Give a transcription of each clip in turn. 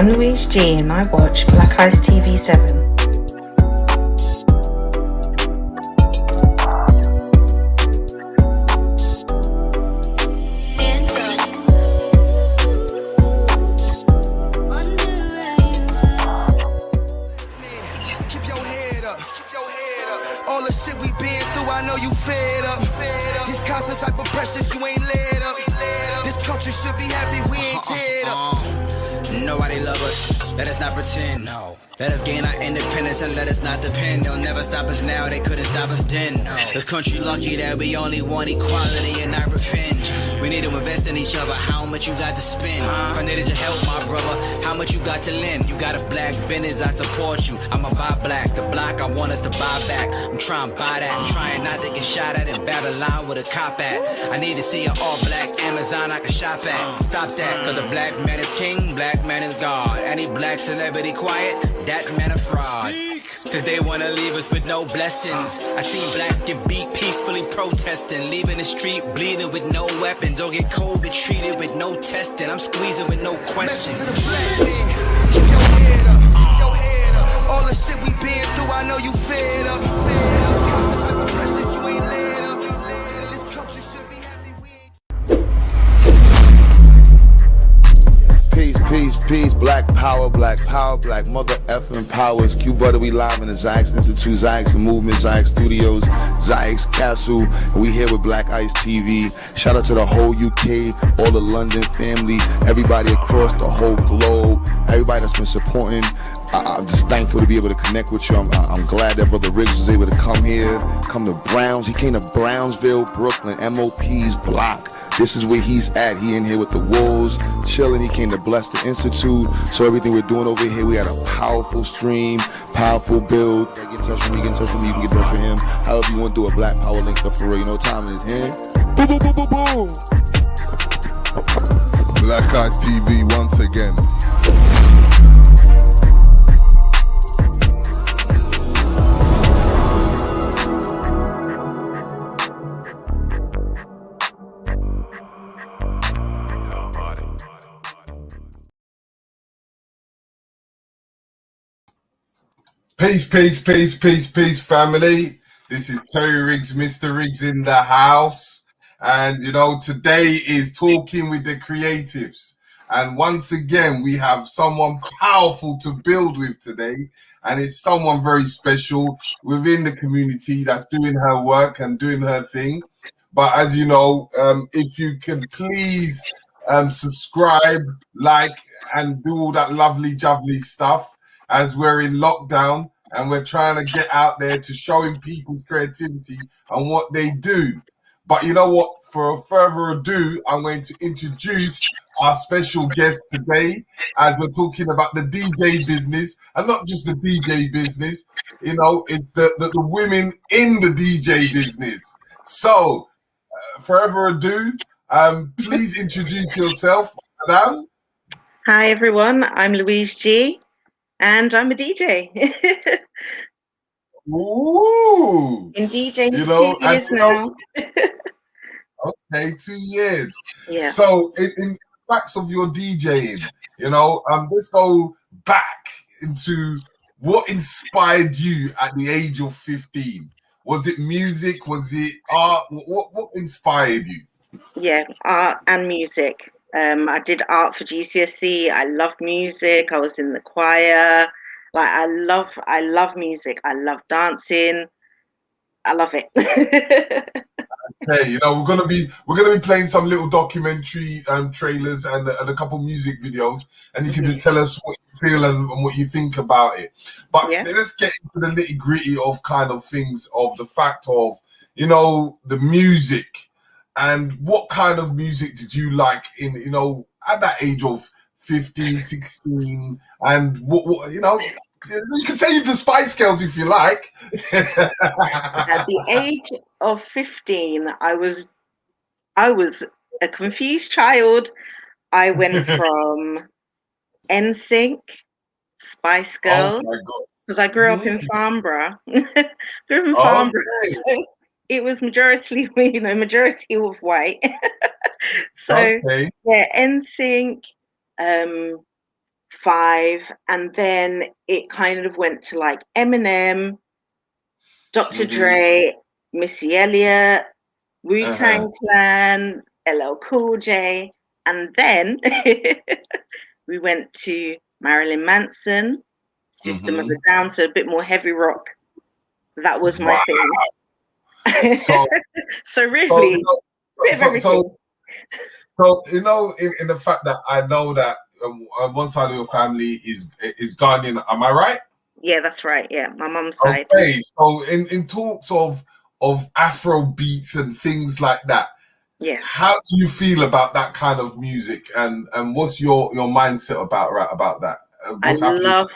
I'm Louise G and I watch Black Ice TV 7. All the shit we been through, I know you fed up. This constant type of pressure, you ain't led up. This country should be happy we ain't teared up. Nobody love us, let us not pretend. No. Let us gain our independence and let us not depend. They'll never stop us now, they couldn't stop us then. This country lucky that we only want equality and not revenge. We need to invest in each other, how much you got to spend? If I needed your help, my brother, how much you got to lend? You got a black business, I support you. I'ma buy black, the block I want us to buy back. I'm trying to buy that, I'm trying not to get shot at in Babylon with a cop at. I need to see an all black Amazon I can shop at. Stop that, cause the black man is king, black man is God. Any black celebrity quiet? That man a fraud. Cause they wanna leave us with no blessings. I seen blacks get beat peacefully protesting, leaving the street bleeding with no weapons, or get COVID treated with no testing. I'm squeezing with no questions. Keep your head up, keep your head up. All the shit we been through, I know you fed up. This constant type of pressure, you ain't led up. This country should be happy we ain't. Peace, black power, black mother effing powers. Q Butter, we live in the Zyx Institute, Zyx the Movement, Zyx Studios, Zyx Castle, and we here with Black Ice TV. Shout out to the whole UK, all the London family, everybody across the whole globe, everybody that's been supporting. I'm just thankful to be able to connect with you. I'm glad that Brother Riggs was able to come here, come to Browns. He came to Brownsville, Brooklyn, MOP's block. This is where he's at. He in here with the Wolves, chilling. He came to bless the Institute. So everything we're doing over here, we had a powerful stream, powerful build. Get in touch with me, get in touch with me, you can get in touch with him. However you want to do a Black Power link up for real. You know what time it is, huh? Boom, boom, boom, boom, boom. Black Ice TV once again. Peace, family. This is Terry Riggs, Mr. Riggs in the house. And, you know, today is Talking with the Creatives. And once again, we have someone powerful to build with today. And it's someone very special within the community that's doing her work and doing her thing. But as you know, if you can please subscribe, like, and do all that lovely jubbly stuff as we're in lockdown. And we're trying to get out there to showing people's creativity and what they do. But you know what? For further ado, I'm going to introduce our special guest today as we're talking about the DJ business, and not just the DJ business. You know, it's the women in the DJ business. So, further ado, please introduce yourself, madam. Hi everyone, I'm Louise G and I'm a DJ. Ooh! Been DJing You for know, 2 years now. Okay, 2 years. Yeah. So in facts of your DJing, you know, let's go back into what inspired you at the age of 15. Was it music? Was it art? What inspired you? Yeah, art and music. I did art for GCSE. I loved music. I was in the choir. Like I love music. I love dancing. I love it. Hey, you know, we're gonna be playing some little documentary trailers and a couple music videos, and you can just tell us what you feel and what you think about it. But Yeah. let's get into the nitty gritty of kind of things, of the fact of, you know, the music, and what kind of music did you like in, you know, at that age of 15, 16, and what you know. You can say the Spice Girls if you like. At the age of 15, I was a confused child. I went from NSYNC, Spice Oh Girls, my God. because I grew up in Farnborough. Grew up in Farnborough. Okay. So it was majority of white. So Okay. yeah, NSYNC, 5, and then it kind of went to like Eminem, Dr. Dre, Missy Elliott, Wu-Tang Clan, LL Cool J, and then we went to Marilyn Manson, System of a Down, so a bit more heavy rock. That was my thing. So, so really, bit of everything. So you know, in the fact that I know that one side of your family is Ghanaian, am I right? Yeah, that's right. Yeah, my mum's side. Okay, so in talks of Afro beats and things like that, yeah, how do you feel about that kind of music, and what's your mindset about that? What's happening?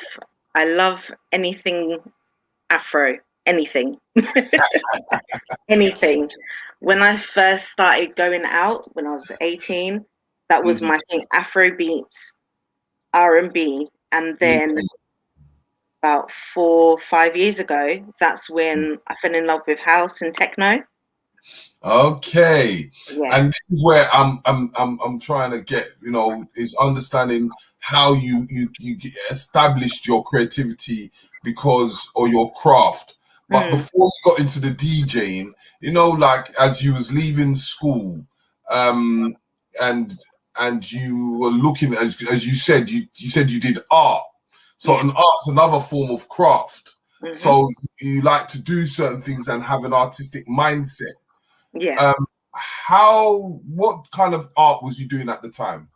I love anything Afro, anything, anything. When I first started going out, when I was 18, that was my thing: Afro beats, R&B, and then about 4-5 years ago, that's when I fell in love with house and techno. Okay, Yeah. and this is where I'm trying to get, is understanding how you established your creativity or your craft. But before you got into the DJing, like as you was leaving school, and you were looking, as you said, you said you did art. So an art's another form of craft. So you like to do certain things and have an artistic mindset. Yeah. What kind of art was you doing at the time?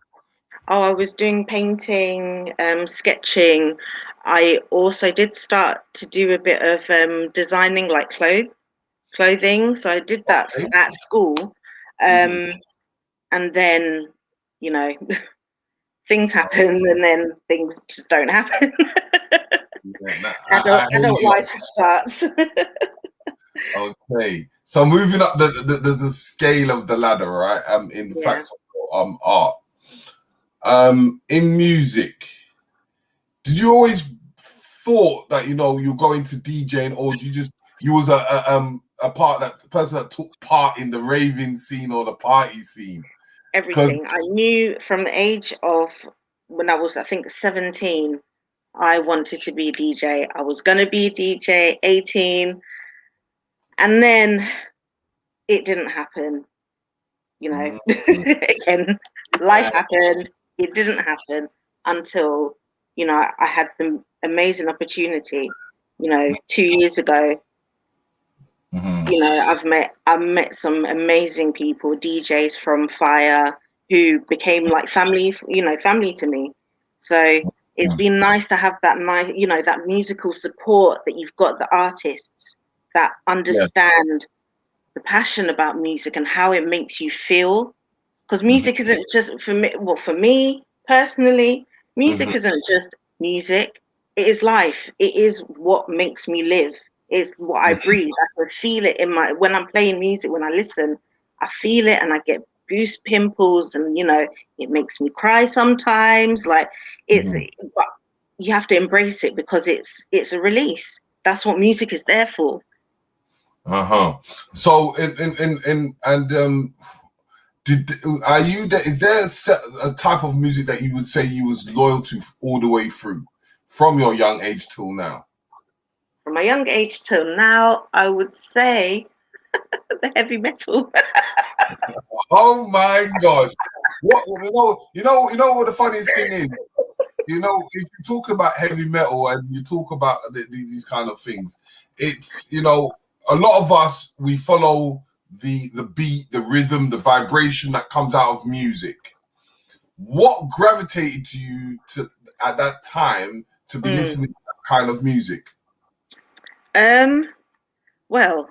Oh, I was doing painting, sketching. I also did start to do a bit of designing, like clothing. So I did that at school. And then, things happen, and then things just don't happen. Adult life starts. Okay, so moving up the scale of the ladder, right? In fact, art. In music, did you always thought that you're going to DJing, or you was a person that took part in the raving scene or the party scene? Everything. I knew from the age of when I was, I think, 17, I wanted to be a DJ. I was going to be a DJ, 18. And then it didn't happen. Again, life happened. It didn't happen until, I had the amazing opportunity, 2 years ago. I've met some amazing people, DJs from Fire, who became like family, family to me. So it's been nice to have that that musical support, that you've got the artists that understand the passion about music and how it makes you feel. Because music isn't just for me. Well, for me personally, music isn't just music. It is life. It is what makes me live. It's what I breathe. I can feel it when I'm playing music. When I listen, I feel it, and I get goose pimples, and it makes me cry sometimes. Like but you have to embrace it, because it's a release. That's what music is there for. So is there a type of music that you would say you was loyal to all the way through, from your young age till now? From my young age till now, I would say the heavy metal. Oh my gosh! What you know what the funniest thing is? If you talk about heavy metal and you talk about these kind of things, it's a lot of us, we follow the beat, the rhythm, the vibration that comes out of music. What gravitated to you at that time to be listening to that kind of music? Well,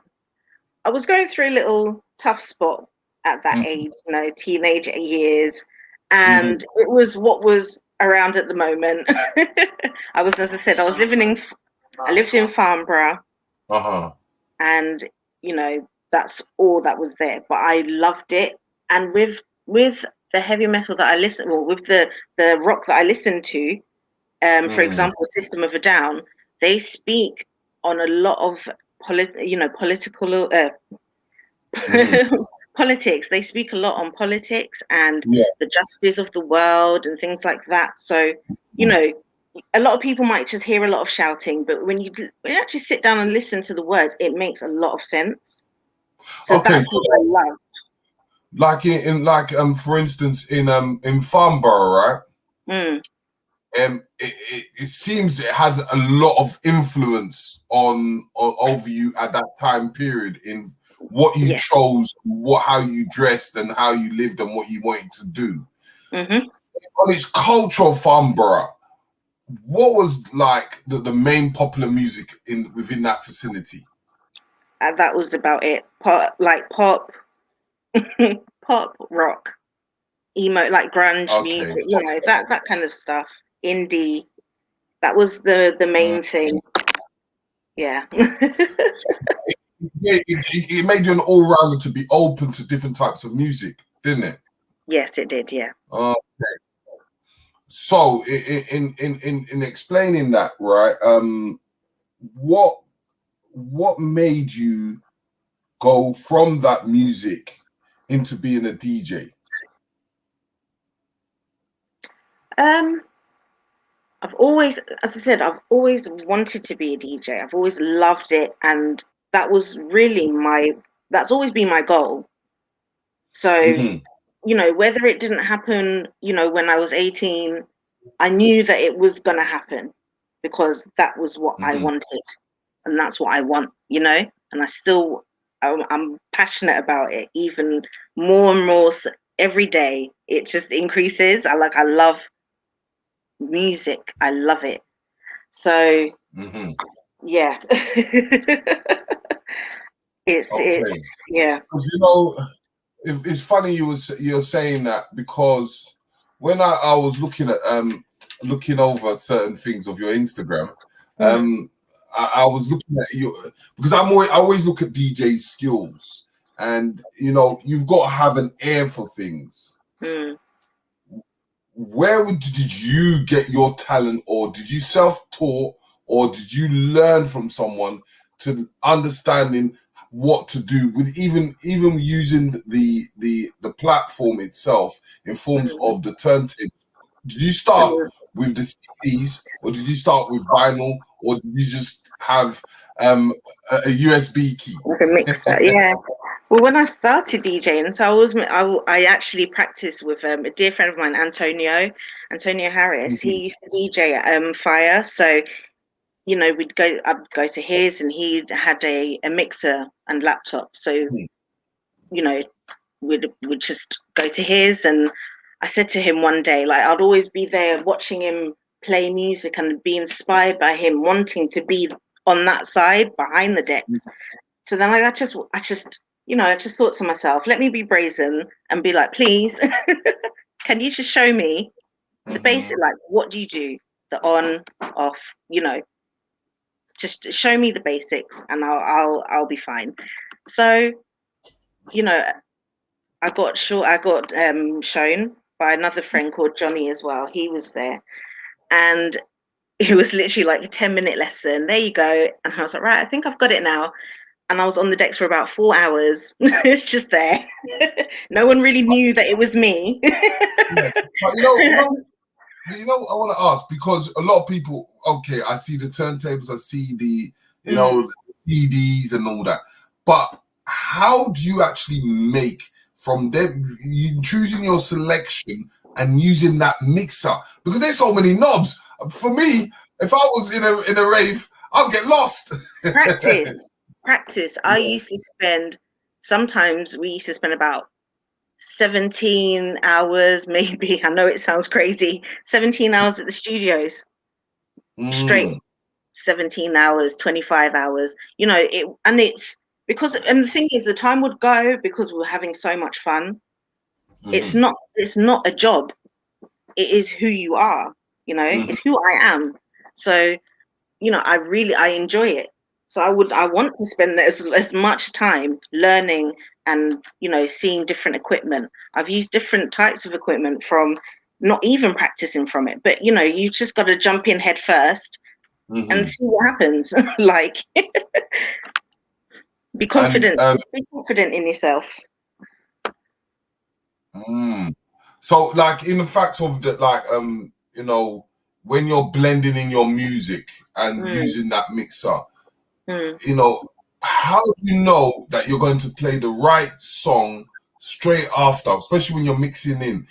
I was going through a little tough spot at that age, teenage years, and it was what was around at the moment. As I said, I lived in Farnborough, and that's all that was there. But I loved it, and with the heavy metal that I with the rock that I listened to, for example, System of a Down, they speak on a lot of political politics. They speak a lot on politics and Yeah. the justice of the world and things like that. So, you know, a lot of people might just hear a lot of shouting, but when you actually sit down and listen to the words, it makes a lot of sense. So Okay. that's what I love. Like for instance in Farnborough, right? It seems it has a lot of influence on over you at that time period in what you chose, how you dressed, and how you lived, and what you wanted to do. On its cultural Farnborough, what was like the main popular music within that vicinity? That was about it. Pop, pop rock, emo, like grunge music. You know, that kind of stuff. Indie. That was the main thing. Yeah. It made you an all-rounder to be open to different types of music, didn't it? Yes, it did. Yeah. Okay. So in explaining that, right? What made you go from that music into being a DJ? I've always, as I said, I've always wanted to be a DJ. I've always loved it, and that was really that's always been my goal. So, you know, whether it didn't happen, you know, when I was 18, I knew that it was going to happen because that was what I wanted, and that's what I want, you know, and I'm passionate about it even more and more. So every day it just increases. I love music. I love it. So yeah. It's yeah. You know, it's funny you're saying that, because when I was looking over certain things of your Instagram, I was looking at you because I always look at DJ's skills, and you know, you've got to have an ear for things. Where did you get your talent, or did you self-taught, or did you learn from someone to understanding what to do with even using the platform itself in forms of the turntable? Did you start with the CDs, or did you start with vinyl, or did you just have a USB key? Like a mixer, yeah. Well, when I started DJing, so I actually practiced with a dear friend of mine, Antonio Harris. He used to DJ at Fire, so you know I'd go to his, and he had a mixer and laptop. So you know we'd just go to his, and I said to him one day, like I'd always be there watching him play music and be inspired by him, wanting to be on that side behind the decks. So then I just you know, I just thought to myself, let me be brazen and be like, please, can you just show me the basic, like what do you do, the on, off, you know, just show me the basics and I'll be fine. So, you know, I got shown by another friend called Johnny as well. He was there, and it was literally like a 10-minute lesson. There you go. And I was like, right, I think I've got it now. And I was on the decks for about 4 hours. It's just there. No one really knew that it was me. But you know, I want to ask, because a lot of people, okay, I see the turntables, I see the, you know, the CDs and all that. But how do you actually make from them, you choosing your selection and using that mixer? Because there's so many knobs. For me, if I was in a rave, I'll get lost. Practice. Sometimes we used to spend about 17 hours, maybe. I know it sounds crazy. 17 hours at the studios. Straight 17 hours, 25 hours. You know, it's because, and the thing is, the time would go because we were having so much fun. It's not a job. It is who you are, you know, it's who I am. So, you know, I enjoy it. So I want to spend as much time learning and, you know, seeing different equipment. I've used different types of equipment from not even practicing from it, but you know, you just got to jump in head first and see what happens. Like, be confident in yourself. Mm. So, like, in the fact of that, like, you know, when you're blending in your music and Mm, using that mixer, mm, you know, how do you know that you're going to play the right song straight after, especially when you're mixing in?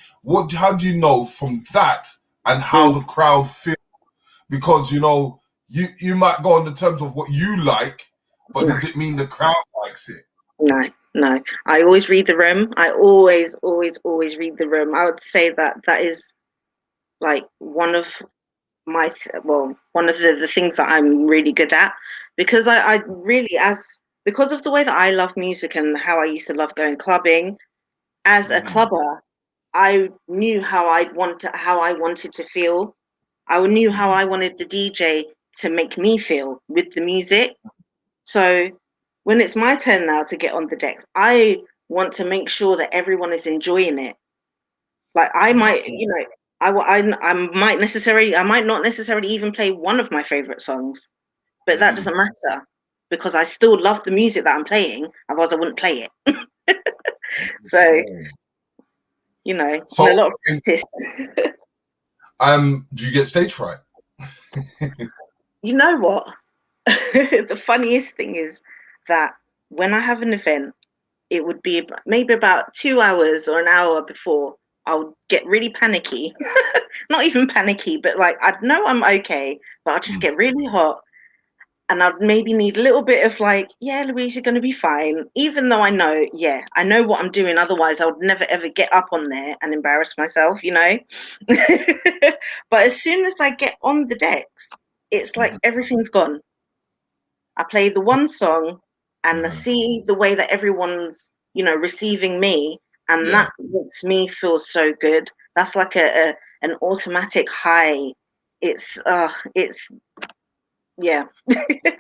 How do you know from that and how mm. the crowd feel? Because, you know, you might go on the terms of what you like, but No, does it mean the crowd likes it? no, no. I always read the room. I always, always, always read the room. I would say that that is like one of one of the things that I'm really good at, because I really, because of the way that I love music and how I used to love going clubbing as a Mhm, clubber. I knew how I wanted to feel. I knew how mhm. I wanted the DJ to make me feel with the music. So when it's my turn now to get on the decks, I want to make sure that everyone is enjoying it. Like I Uh, might, I might not necessarily even play one of my favorite songs, but that mhm. doesn't matter because I still love the music that I'm playing. Otherwise, I wouldn't play it. So and a So, lot of in, practice. do you get stage fright? You know what? The funniest thing is that when I have an event, it would be maybe about 2 hours or an hour before I'll get really panicky. Not even panicky, but like I'd know I'm okay, but I'll just Mm, get really hot and I'd maybe need a little bit of like, yeah, Louise, you're going to be fine. Even though I know, yeah, I know what I'm doing. Otherwise, I would never ever get up on there and embarrass myself, you know? But as soon as I get on the decks, it's like mhm, everything's gone. I play the one song and I mhm. see the way that everyone's, receiving me, and Yeah. that makes me feel so good. That's like an automatic high. It's yeah.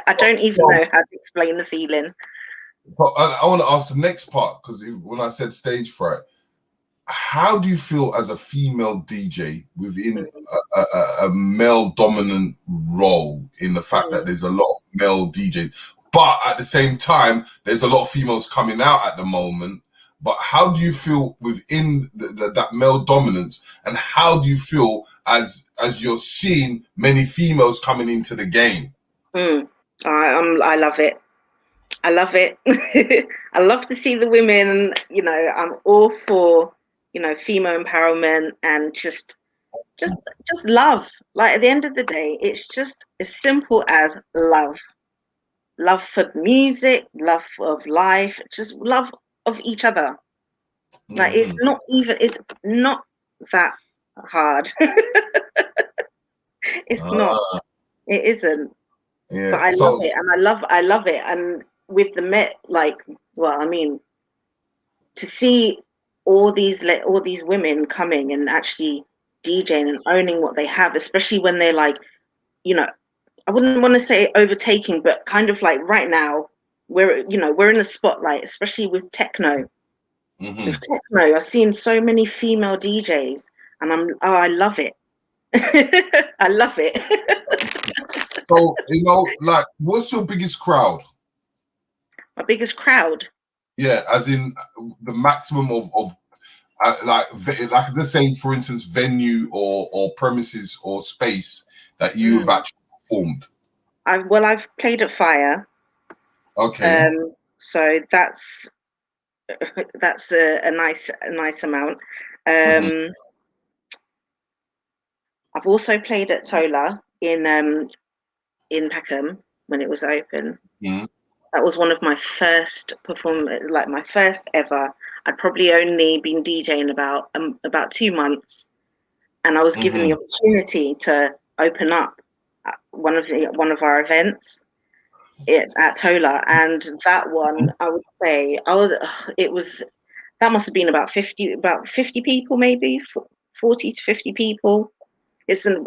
I don't even Well, know how to explain the feeling. but I want to ask the next part because when I said stage fright, how do you feel as a female DJ within Mm, a male dominant role in the fact that mm, there's a lot of male DJs, but at the same time, there's a lot of females coming out at the moment. But how do you feel within that male dominance, and how do you feel as you're seeing many females coming into the game? mm. I love it. I love it. I love to see the women. I'm all for female empowerment and just just love. Like at the end of the day, it's just as simple as love. Love for music, love of life, just love of each other. Like Hmm. it's not that hard. It's not. Ah, It isn't. yeah. But I love So, it, and I love it. And with the Met, like, well, I mean, to see all these women coming and actually DJing and owning what they have, especially when they're like, you know, I wouldn't want to say overtaking, but kind of like right now, we're in the spotlight, especially with techno. With mhm. techno, I've seen so many female DJs, and I love it. I love it. So, like, what's your biggest crowd? My biggest crowd. Yeah, as in the maximum of like let's say for instance venue or premises or space that you've Mm. actually performed. I've played at Fire, Okay. so that's a nice amount. Mhm, Um, I've also played at Tola in Peckham when it was open. mhm, That was one of my first performance, like my first ever. I'd probably only been DJing about 2 months, and I was given the mhm. opportunity to open up one of our events at Tola, and that one I would say it was that must have been about 50 people, maybe 40 to 50 people.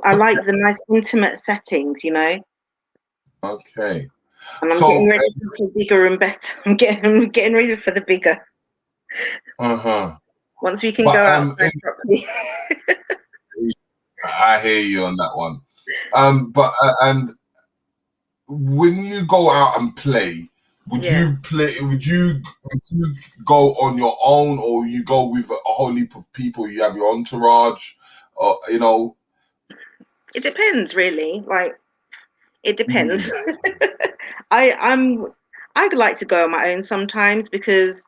I like the nice intimate settings. Okay. And I'm getting So ready for bigger and better. I'm getting ready for the bigger. uh-huh. Once we can But go outside properly. I hear you on that one. But and when you go out and play, Would you play? Would you go on your own, or you go with a whole heap of people? You have your entourage, or you know. It depends, really. Like, it depends. I'd like to go on my own sometimes because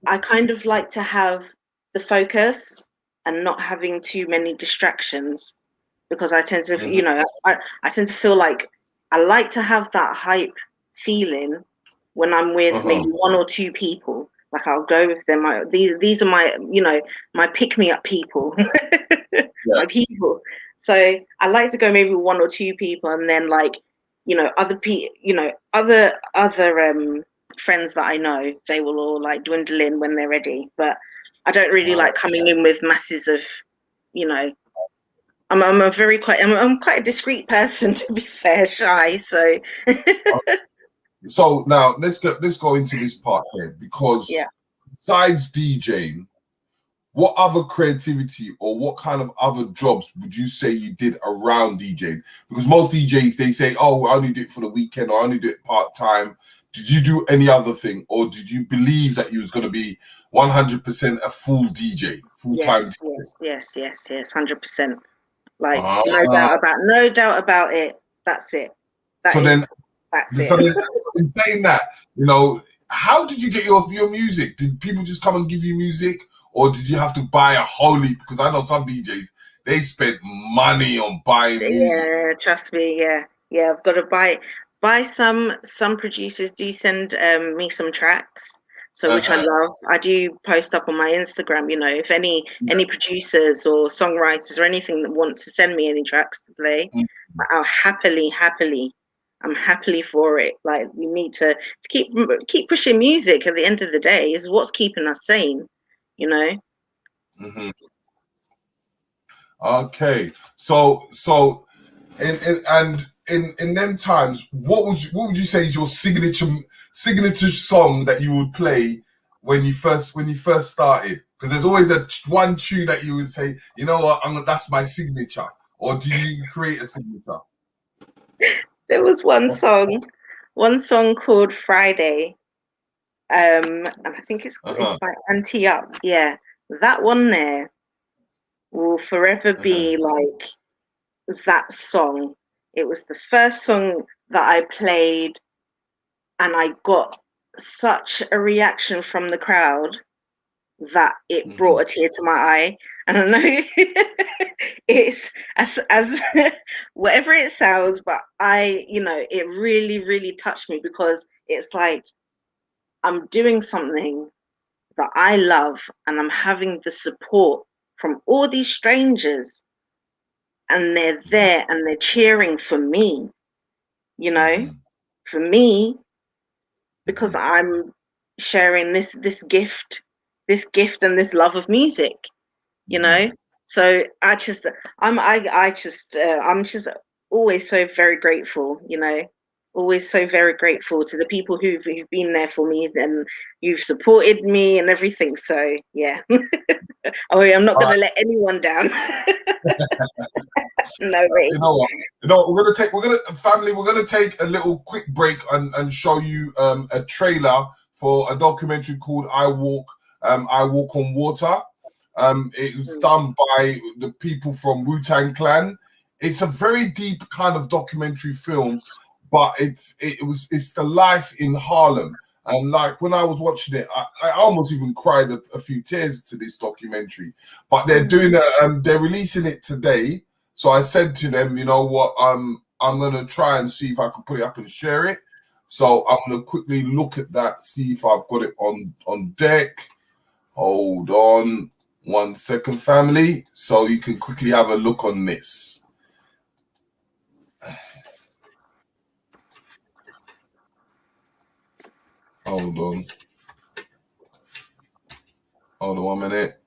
I kind of like to have the focus and not having too many distractions, because I tend to, you know, I tend to feel like I like to have that hype feeling when I'm with maybe one or two people. Like, I'll go with them. These are my, you know, my pick me up people, my people. So I like to go maybe one or two people, and then, like, you know, other friends that I know, they will all like dwindle in when they're ready. But I don't really like coming in with masses of, you know. I'm quite a discreet person, to be fair, shy. So So now let's go into this part here, because besides DJing, what other creativity or what kind of other jobs would you say you did around DJing? Because most DJs, they say, oh, I only do it for the weekend, or I only do it part-time. Did you do any other thing, or did you believe that you was going to be 100% a full DJ, full-time DJ? Yes, 100%. Like, no doubt about it. That's it. So then, in saying that, you know, how did you get your music? Did people just come and give you music, or did you have to buy a whole heap? Because I know some DJs, they spent money on buying music. Yeah, trust me. Yeah. I've got to buy some. Some producers do send me some tracks, so which I love. I do post up on my Instagram. You know, if any producers or songwriters or anything that want to send me any tracks to play, I'll happily. I'm happily for it. Like, we need to keep pushing music. At the end of the day, is what's keeping us sane. You know. Okay, so in them times, what would you say is your signature song that you would play when you first started? Because there's always one tune that you would say, you know what, that's my signature. Or do you create a signature? There was one song called Friday, and I think it's by Anti Up. Yeah, that one there will forever be like that song. It was the first song that I played, and I got such a reaction from the crowd that it brought a tear to my eye. And I know it's as whatever it sounds, but it really, really touched me, because it's like I'm doing something that I love, and I'm having the support from all these strangers, and they're there and they're cheering for me, you know, for me, because I'm sharing this gift and this love of music, you know. So I'm just always so very grateful, you know, always so very grateful to the people who've been there for me, and you've supported me and everything. So yeah. I'm not going to let anyone down. No way. You know what? We're gonna take a little quick break and show you a trailer for a documentary called I Walk on Water. It was done by the people from Wu-Tang Clan. It's a very deep kind of documentary film, but it's the life in Harlem. And like, when I was watching it, I almost even cried a few tears to this documentary. But they're releasing it today. So I said to them, you know what, I'm gonna try and see if I can put it up and share it. So I'm gonna quickly look at that, see if I've got it on deck. Hold on 1 second, family, so you can quickly have a look on this. Hold on 1 minute.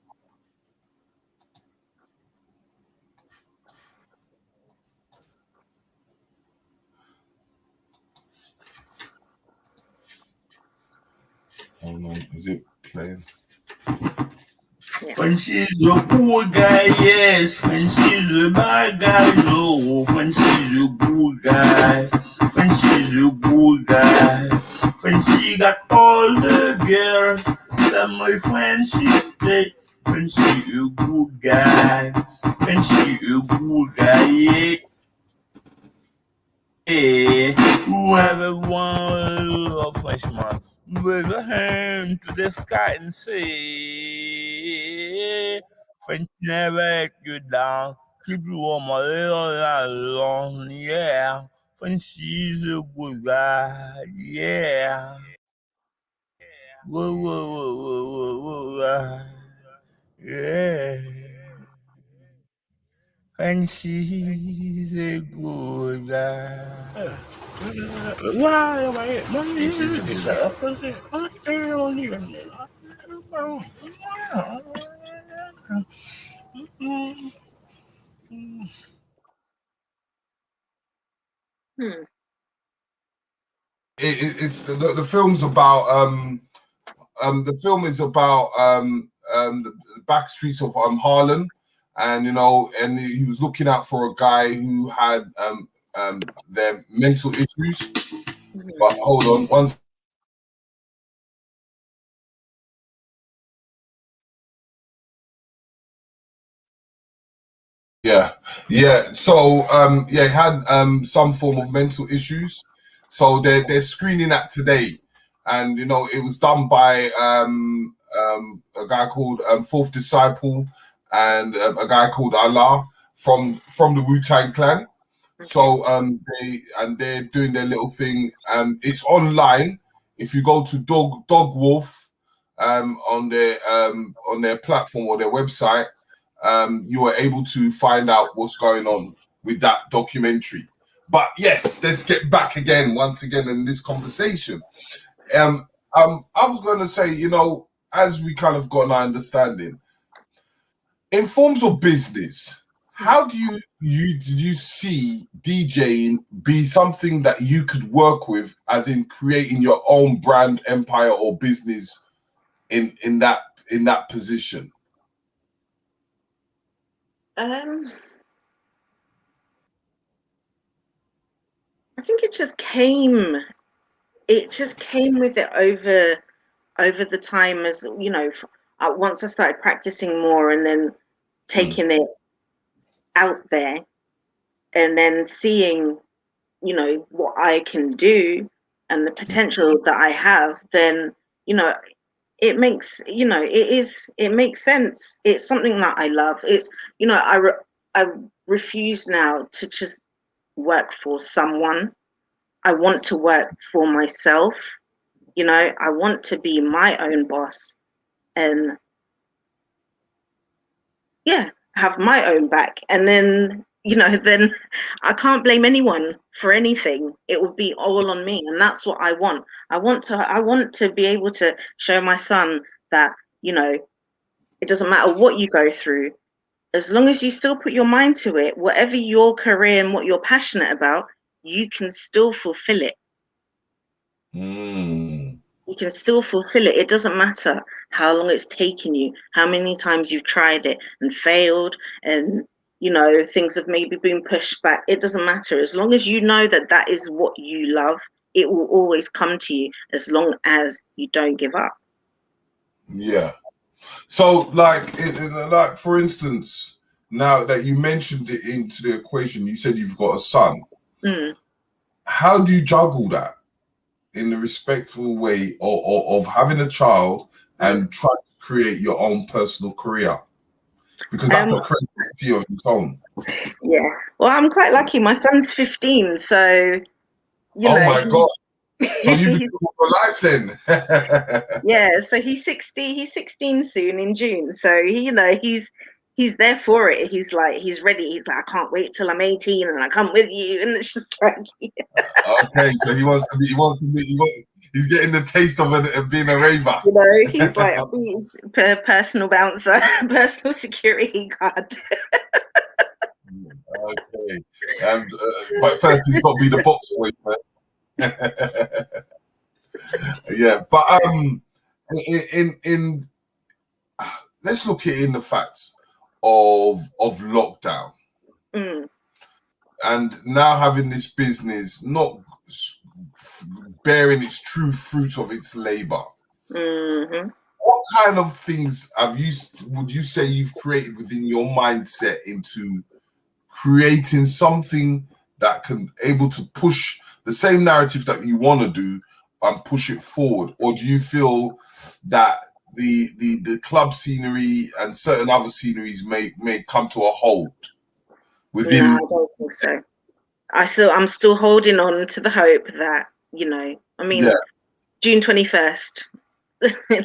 Hold on, is it playing? When she's a good guy, yes. When she's a bad guy, no. When she's a good guy, when she's she's a good guy. When she got all the girls, some my friends she stay. When she a good guy, when she a good guy, yeah. Whoever wants a Frenchman, wave a hand to the sky and say, French never let you down, keep you warm a little long, yeah. French she's a good guy, yeah. Whoa, whoa, whoa, whoa, whoa, whoa, yeah. And she's a good guy. Why am I? This is a good Hmm. It's the film's about the film is about the back streets of Harlem, and and he was looking out for a guy who had their mental issues. But hold on, yeah. So he had some form of mental issues. So they're screening that today, and it was done by a guy called Fourth Disciple and a guy called Allah from the Wu-Tang Clan. So they're doing their little thing. It's online. If you go to Dog Wolf on their platform or their website, you are able to find out what's going on with that documentary. But yes, let's get back once again in this conversation. I was going to say, as we kind of got an understanding, in forms of business, how did you see DJing be something that you could work with, as in creating your own brand, empire, or business in that position? I think it just came. It just came with it over the time, as once I started practicing more and then taking it out there, and then seeing what I can do and the potential that I have, then it makes it makes sense. It's something that I love. It's I refuse now to just work for someone. I want to work for myself. I want to be my own boss, and have my own back. And then then I can't blame anyone for anything. It would be all on me, and that's what I want. I want to be able to show my son that it doesn't matter what you go through, as long as you still put your mind to it, whatever your career and what you're passionate about, you can still fulfill it. You can still fulfill it. It doesn't matter how long it's taken you, how many times you've tried it and failed, and things have maybe been pushed back. It doesn't matter. As long as you know that that is what you love, it will always come to you, as long as you don't give up. Yeah. So like for instance, now that you mentioned it into the equation, you said you've got a son. How do you juggle that in the respectful way of having a child and trying to create your own personal career? Because that's a creativity of its own. Yeah. Well, I'm quite lucky. My son's 15, so oh my God. So you've been for life then. Yeah, so he's 60. He's 16 soon in June. So he's there for it. He's ready. He's like, I can't wait till I'm 18 and I come with you. And it's just like, okay, so he's getting the taste of being a raver. He's like personal bouncer, personal security guard. Okay, but first he's got to be the box boy. Yeah, but in let's look at it in the facts of lockdown, and now having this business not bearing its true fruit of its labor. Mm-hmm. What kind of things would you say you've created within your mindset into creating something that can able to push the same narrative that you want to do and push it forward? Or do you feel that the club scenery and certain other sceneries may come to a halt within? No, I don't think so. I'm still holding on to the hope that, you know, I mean, Yeah. June 21st,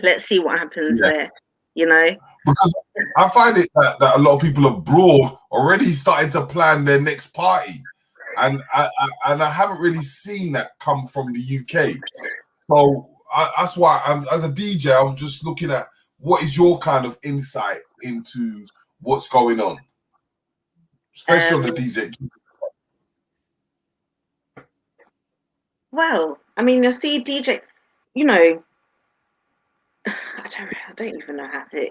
let's see what happens there, you know? Because I find it that a lot of people abroad already starting to plan their next party. And I haven't really seen that come from the UK. So that's why as a DJ, I'm just looking at what is your kind of insight into what's going on, especially on the DJ. Well, I mean, you see DJ, you know, I don't even know how to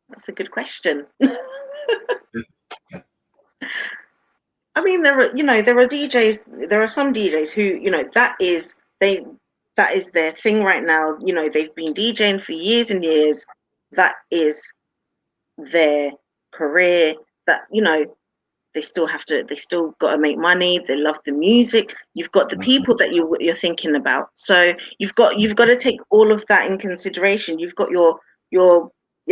that's a good question. I mean, there are DJs, there are some DJs who, you know, that is their thing right now. You know, they've been DJing for years and years. That is their career. That, you know, they still got to make money. They love the music. You've got the people that you're thinking about. So you've got to take all of that in consideration. You've got your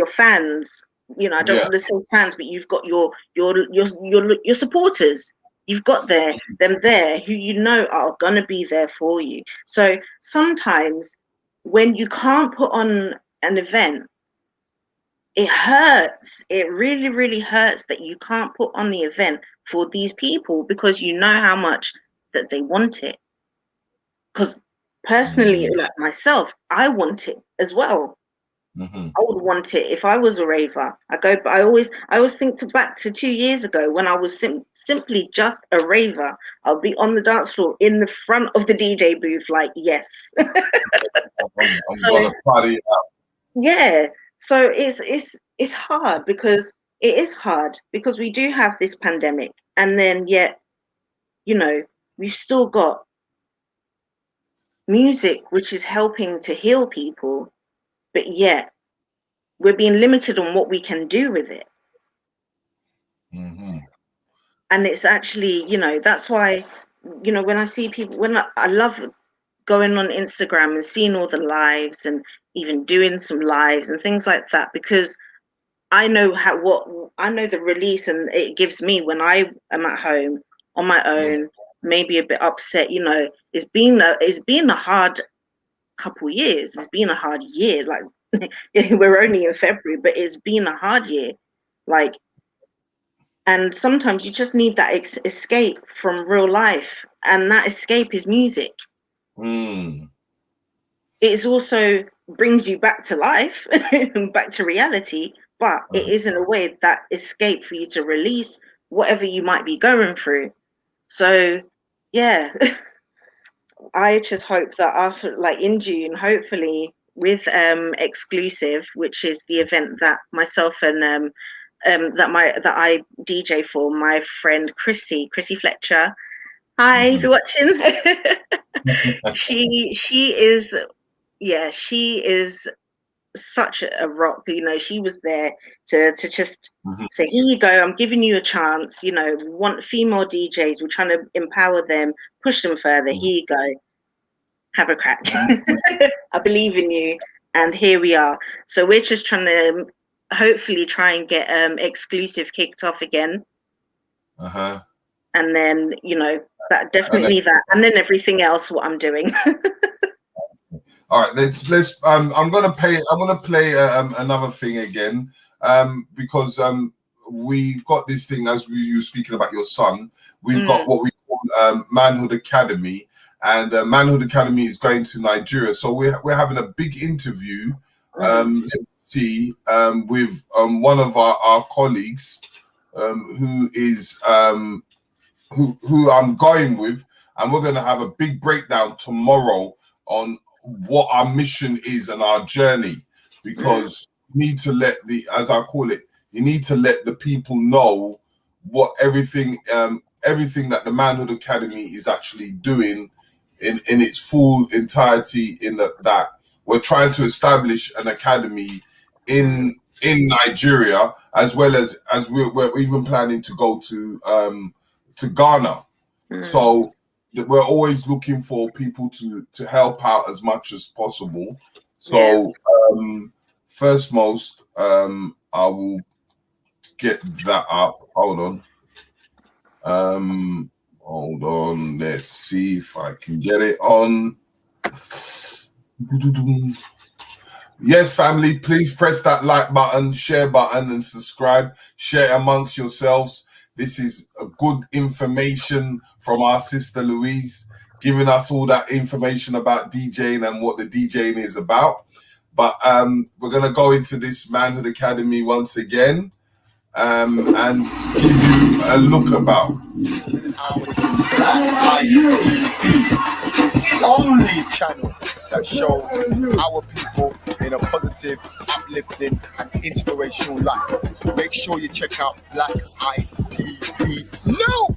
fans. You know, I don't want to say fans, but you've got your supporters. You've got them there who you know are gonna be there for you. So sometimes when you can't put on an event, it hurts. It really, really hurts that you can't put on the event for these people because you know how much that they want it. Because personally, like myself, I want it as well. I would want it if I was a raver. I always think back to 2 years ago when I was simply just a raver. I'll be on the dance floor in the front of the DJ booth, like, yes. I'm gonna party out. Yeah. So it's hard because we do have this pandemic, and then yet, you know, we've still got music which is helping to heal people, but yet we're being limited on what we can do with it. And it's actually, you know, that's why, you know, when I see people, I love going on Instagram and seeing all the lives and even doing some lives and things like that, because I know the release and it gives me when I am at home on my own, maybe a bit upset. You know, it's been a hard couple years. It's been a hard year. Like we're only in February, but it's been a hard year. Like, and sometimes you just need that escape from real life, and that escape is music. It's also brings you back to life, back to reality, but it is in a way that escape for you to release whatever you might be going through. So, yeah, I just hope that after, like in June, hopefully with Exclusive, which is the event that myself and that I DJ for, my friend Chrissy Fletcher. Hi, if you're watching. she is such a rock. You know, she was there to just say, here you go, I'm giving you a chance. You know, we want female DJs, we're trying to empower them, push them further. Here you go, have a crack. I believe in you, and here we are. So we're just trying to hopefully try and get Exclusive kicked off again. And then, you know, that definitely and then everything else what I'm doing. All right, let's I'm gonna play another thing again, because we've got this thing, as you were speaking about your son, we've got what we call Manhood Academy, and Manhood Academy is going to Nigeria, so we're having a big interview with one of our colleagues, who is who I'm going with, and we're going to have a big breakdown tomorrow on what our mission is and our journey, because you need to as I call it, you need to let the people know what everything everything that the Manhood Academy is actually doing in its full entirety, in that we're trying to establish an academy in Nigeria, as well as we're even planning to go to Ghana. So we're always looking for people to help out as much as possible. So first most, I will get that up. Hold on, let's see if I can get it on. Yes, family, please press that like button, share button, and subscribe. Share amongst yourselves. This is a good information from our sister Louise, giving us all that information about DJing and what the DJing is about. But we're going to go into this Manhood Academy once again and give you a look about. Only channel that shows our people in a positive, uplifting, and inspirational life. Make sure you check out Black Ice TV. No!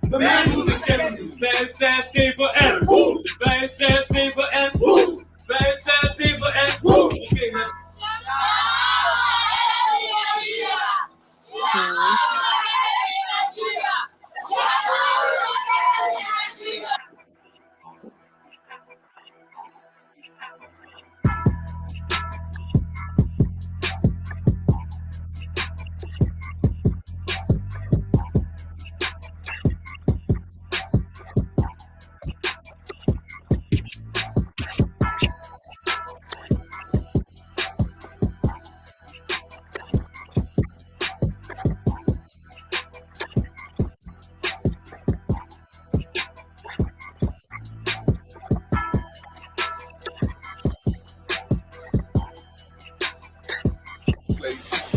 The man who became you. Very sad, saber, and woo. Very sad, saber, and woo. Very sad, saber, and woo. Okay, man.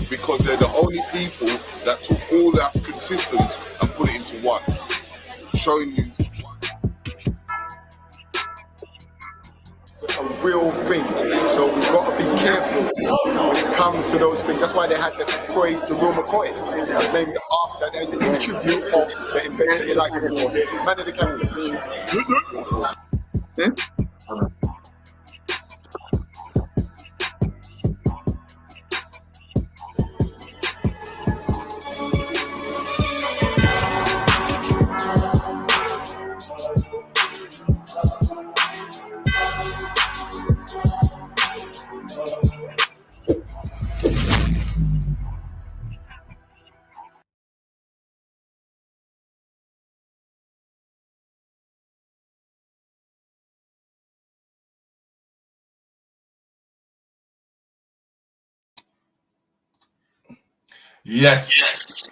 Because they're the only people that took all the African systems and put it into one, showing you a real thing. So we've got to be careful when it comes to those things. That's why they had the phrase the real McCoy. That's named after, there's an tribute of the inventor you like to call it. Man of the camera. Yes,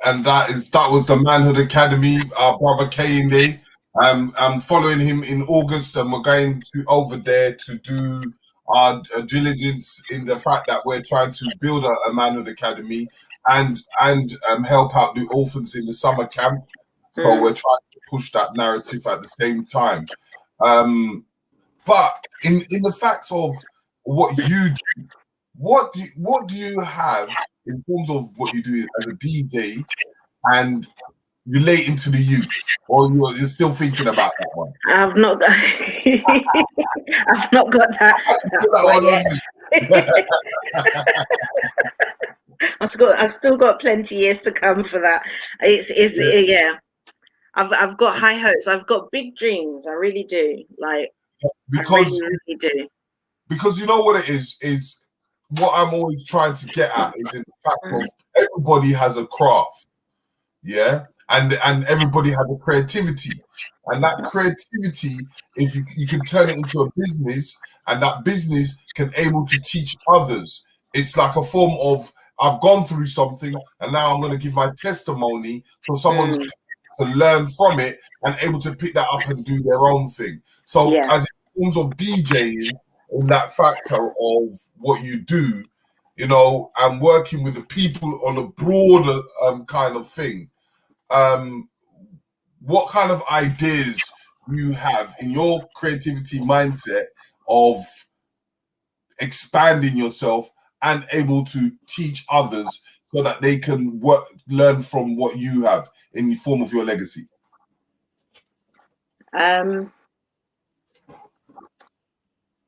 and that was the Manhood Academy. Our brother Kayinde. I'm following him in August, and we're going over there to do our diligence in the fact that we're trying to build a Manhood Academy and help out the orphans in the summer camp. So we're trying to push that narrative at the same time. But in the facts of what you do, what do you have in terms of what you do as a DJ and relating to the youth, or you're still thinking about that one? I've not got I've not got that yet. I've still got plenty years to come for that. Yeah. I've got high hopes. I've got big dreams. I really do. Like, because I really do. Because you know what it is what I'm always trying to get at is in the fact of everybody has a craft, yeah, and everybody has a creativity, and that creativity, if you can turn it into a business, and that business can able to teach others. It's like a form of, I've gone through something and now I'm going to give my testimony so someone can learn from it and able to pick that up and do their own thing. So Yeah. as in terms of DJing, in that factor of what you do, you know, and working with the people on a broader kind of thing, what kind of ideas you have in your creativity mindset of expanding yourself and able to teach others so that they can learn from what you have in the form of your legacy?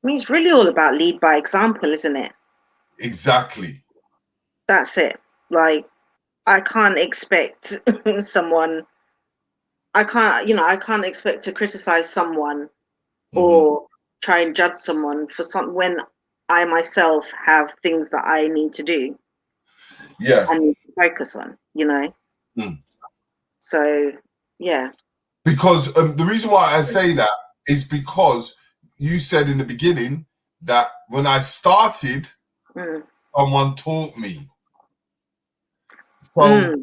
I mean, it's really all about lead by example, isn't it? Exactly. That's it. Like, I can't expect someone, I can't expect to criticize someone or try and judge someone for when I myself have things that I need to do. Yeah. I need to focus on, you know? So, yeah. Because the reason why I say that is because you said in the beginning that when I started, someone taught me. So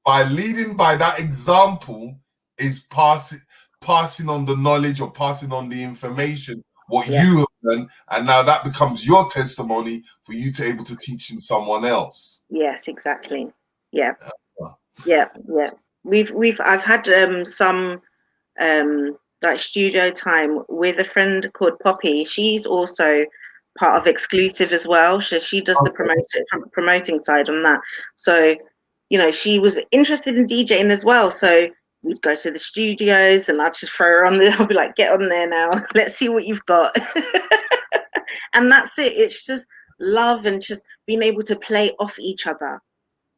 by leading by that example is passing on the knowledge or passing on the information, what you have done, and now that becomes your testimony for you to able to teach in someone else. Yes, exactly. Yeah. Yeah. I've had some like studio time with a friend called Poppy. She's also part of Exclusive as well. So she does the promoting side on that. So, you know, she was interested in DJing as well. So we'd go to the studios and I'd just throw her on there. I'll be like, get on there now. Let's see what you've got. And that's it. It's just love and just being able to play off each other,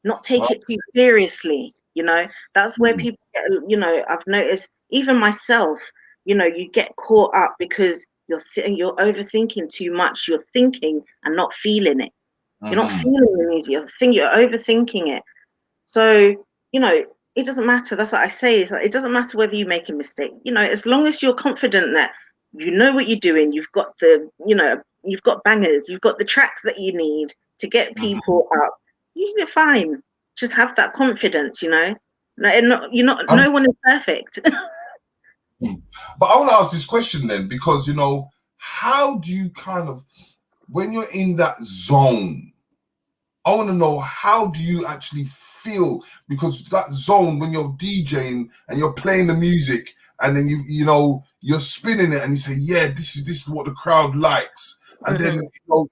not take it too seriously. You know, that's where people get, you know, I've noticed even myself, you know, you get caught up because you're overthinking too much. You're thinking and not feeling it. You're not feeling the music. You're overthinking it. So, you know, it doesn't matter. That's what I say. Is like, it doesn't matter whether you make a mistake. You know, as long as you're confident that you know what you're doing, you've got you've got bangers, you've got the tracks that you need to get people up. You're fine. Just have that confidence, you know. No one is perfect. But I want to ask this question then, because, you know, how do you kind of, when you're in that zone, I want to know, how do you actually feel? Because that zone, when you're DJing and you're playing the music and then you know, you're spinning it and you say, yeah, this is what the crowd likes. And then, you know,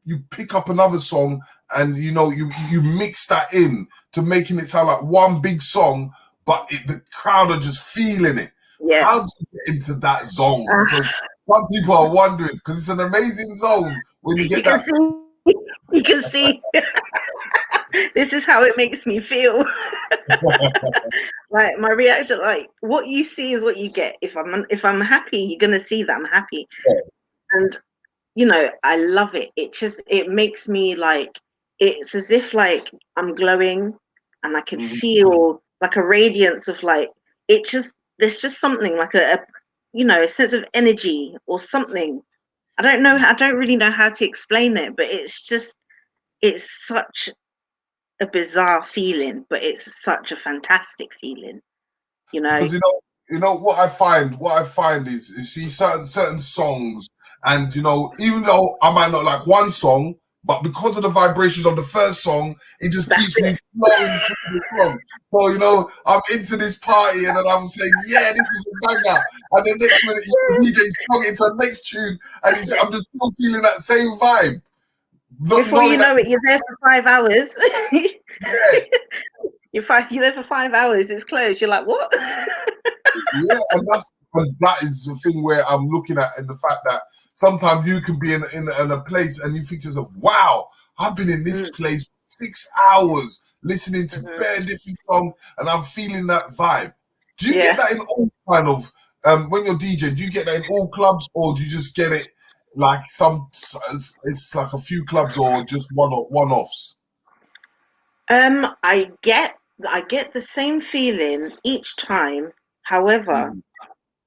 you pick up another song and, you know, you mix that in to making it sound like one big song, but the crowd are just feeling it. Yeah. How do you get into that zone? Because some people are wondering, because it's an amazing zone when you get that. You can see. This is how it makes me feel. Like my reaction, like what you see is what you get. If I'm happy, you're gonna see that I'm happy. Yeah. And you know, I love it. It makes me like, it's as if like I'm glowing and I can feel like a radiance of like, there's just something like a you know, a sense of energy or something. I don't really know how to explain it, but it's such a bizarre feeling, but it's such a fantastic feeling, you know. Because you know what I find is, you see certain songs, and you know, even though I might not like one song, but because of the vibrations of the first song, it just keeps me flowing through the song. So, you know, I'm into this party and then I'm saying, yeah, this is a banger. And the next minute, the DJ's swung into the next tune and I'm just still feeling that same vibe. Before you know it, you're there for 5 hours. You're there for 5 hours, it's closed. You're like, what? Yeah, and that is the thing where I'm looking at, and the fact that sometimes you can be in a place and you think to yourself, wow, I've been in this place for 6 hours listening to bare different songs and I'm feeling that vibe. Do you get that in all kind of, when you're DJ, do you get that in all clubs, or do you just get it like it's like a few clubs or just one-offs? I get the same feeling each time. However,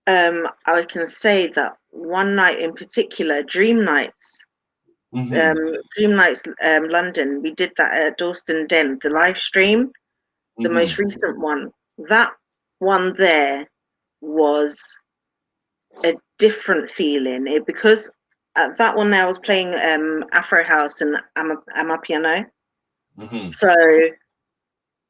I can say that one night in particular, Dream Nights, London, we did that at Dalston Den, the live stream, the most recent one. That one there was a different feeling. Because at that one I was playing Afro House and Amapiano. So,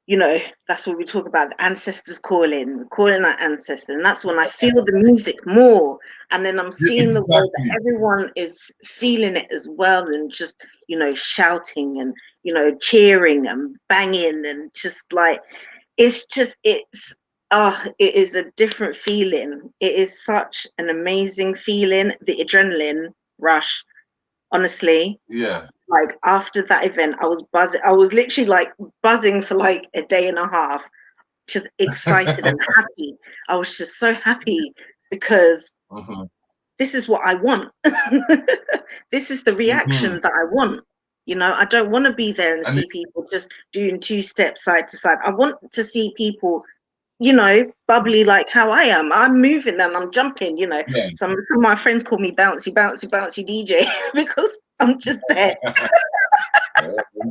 you know, that's what we talk about, the ancestors calling our ancestors. And that's when I feel the music more. And then I'm seeing the way that everyone is feeling it as well, and just, you know, shouting and, you know, cheering and banging, and just like, it is a different feeling. It is such an amazing feeling, the adrenaline rush, honestly. Yeah. Like after that event, I was buzzing. I was literally like buzzing for like a day and a half, just excited and happy. I was just so happy because this is what I want. This is the reaction that I want. You know, I don't want to be there and see people just doing 2 steps side to side. I want to see people, you know, bubbly like how I am. I'm moving and I'm jumping, you know. Yeah. Some of my friends call me bouncy DJ because I'm just there.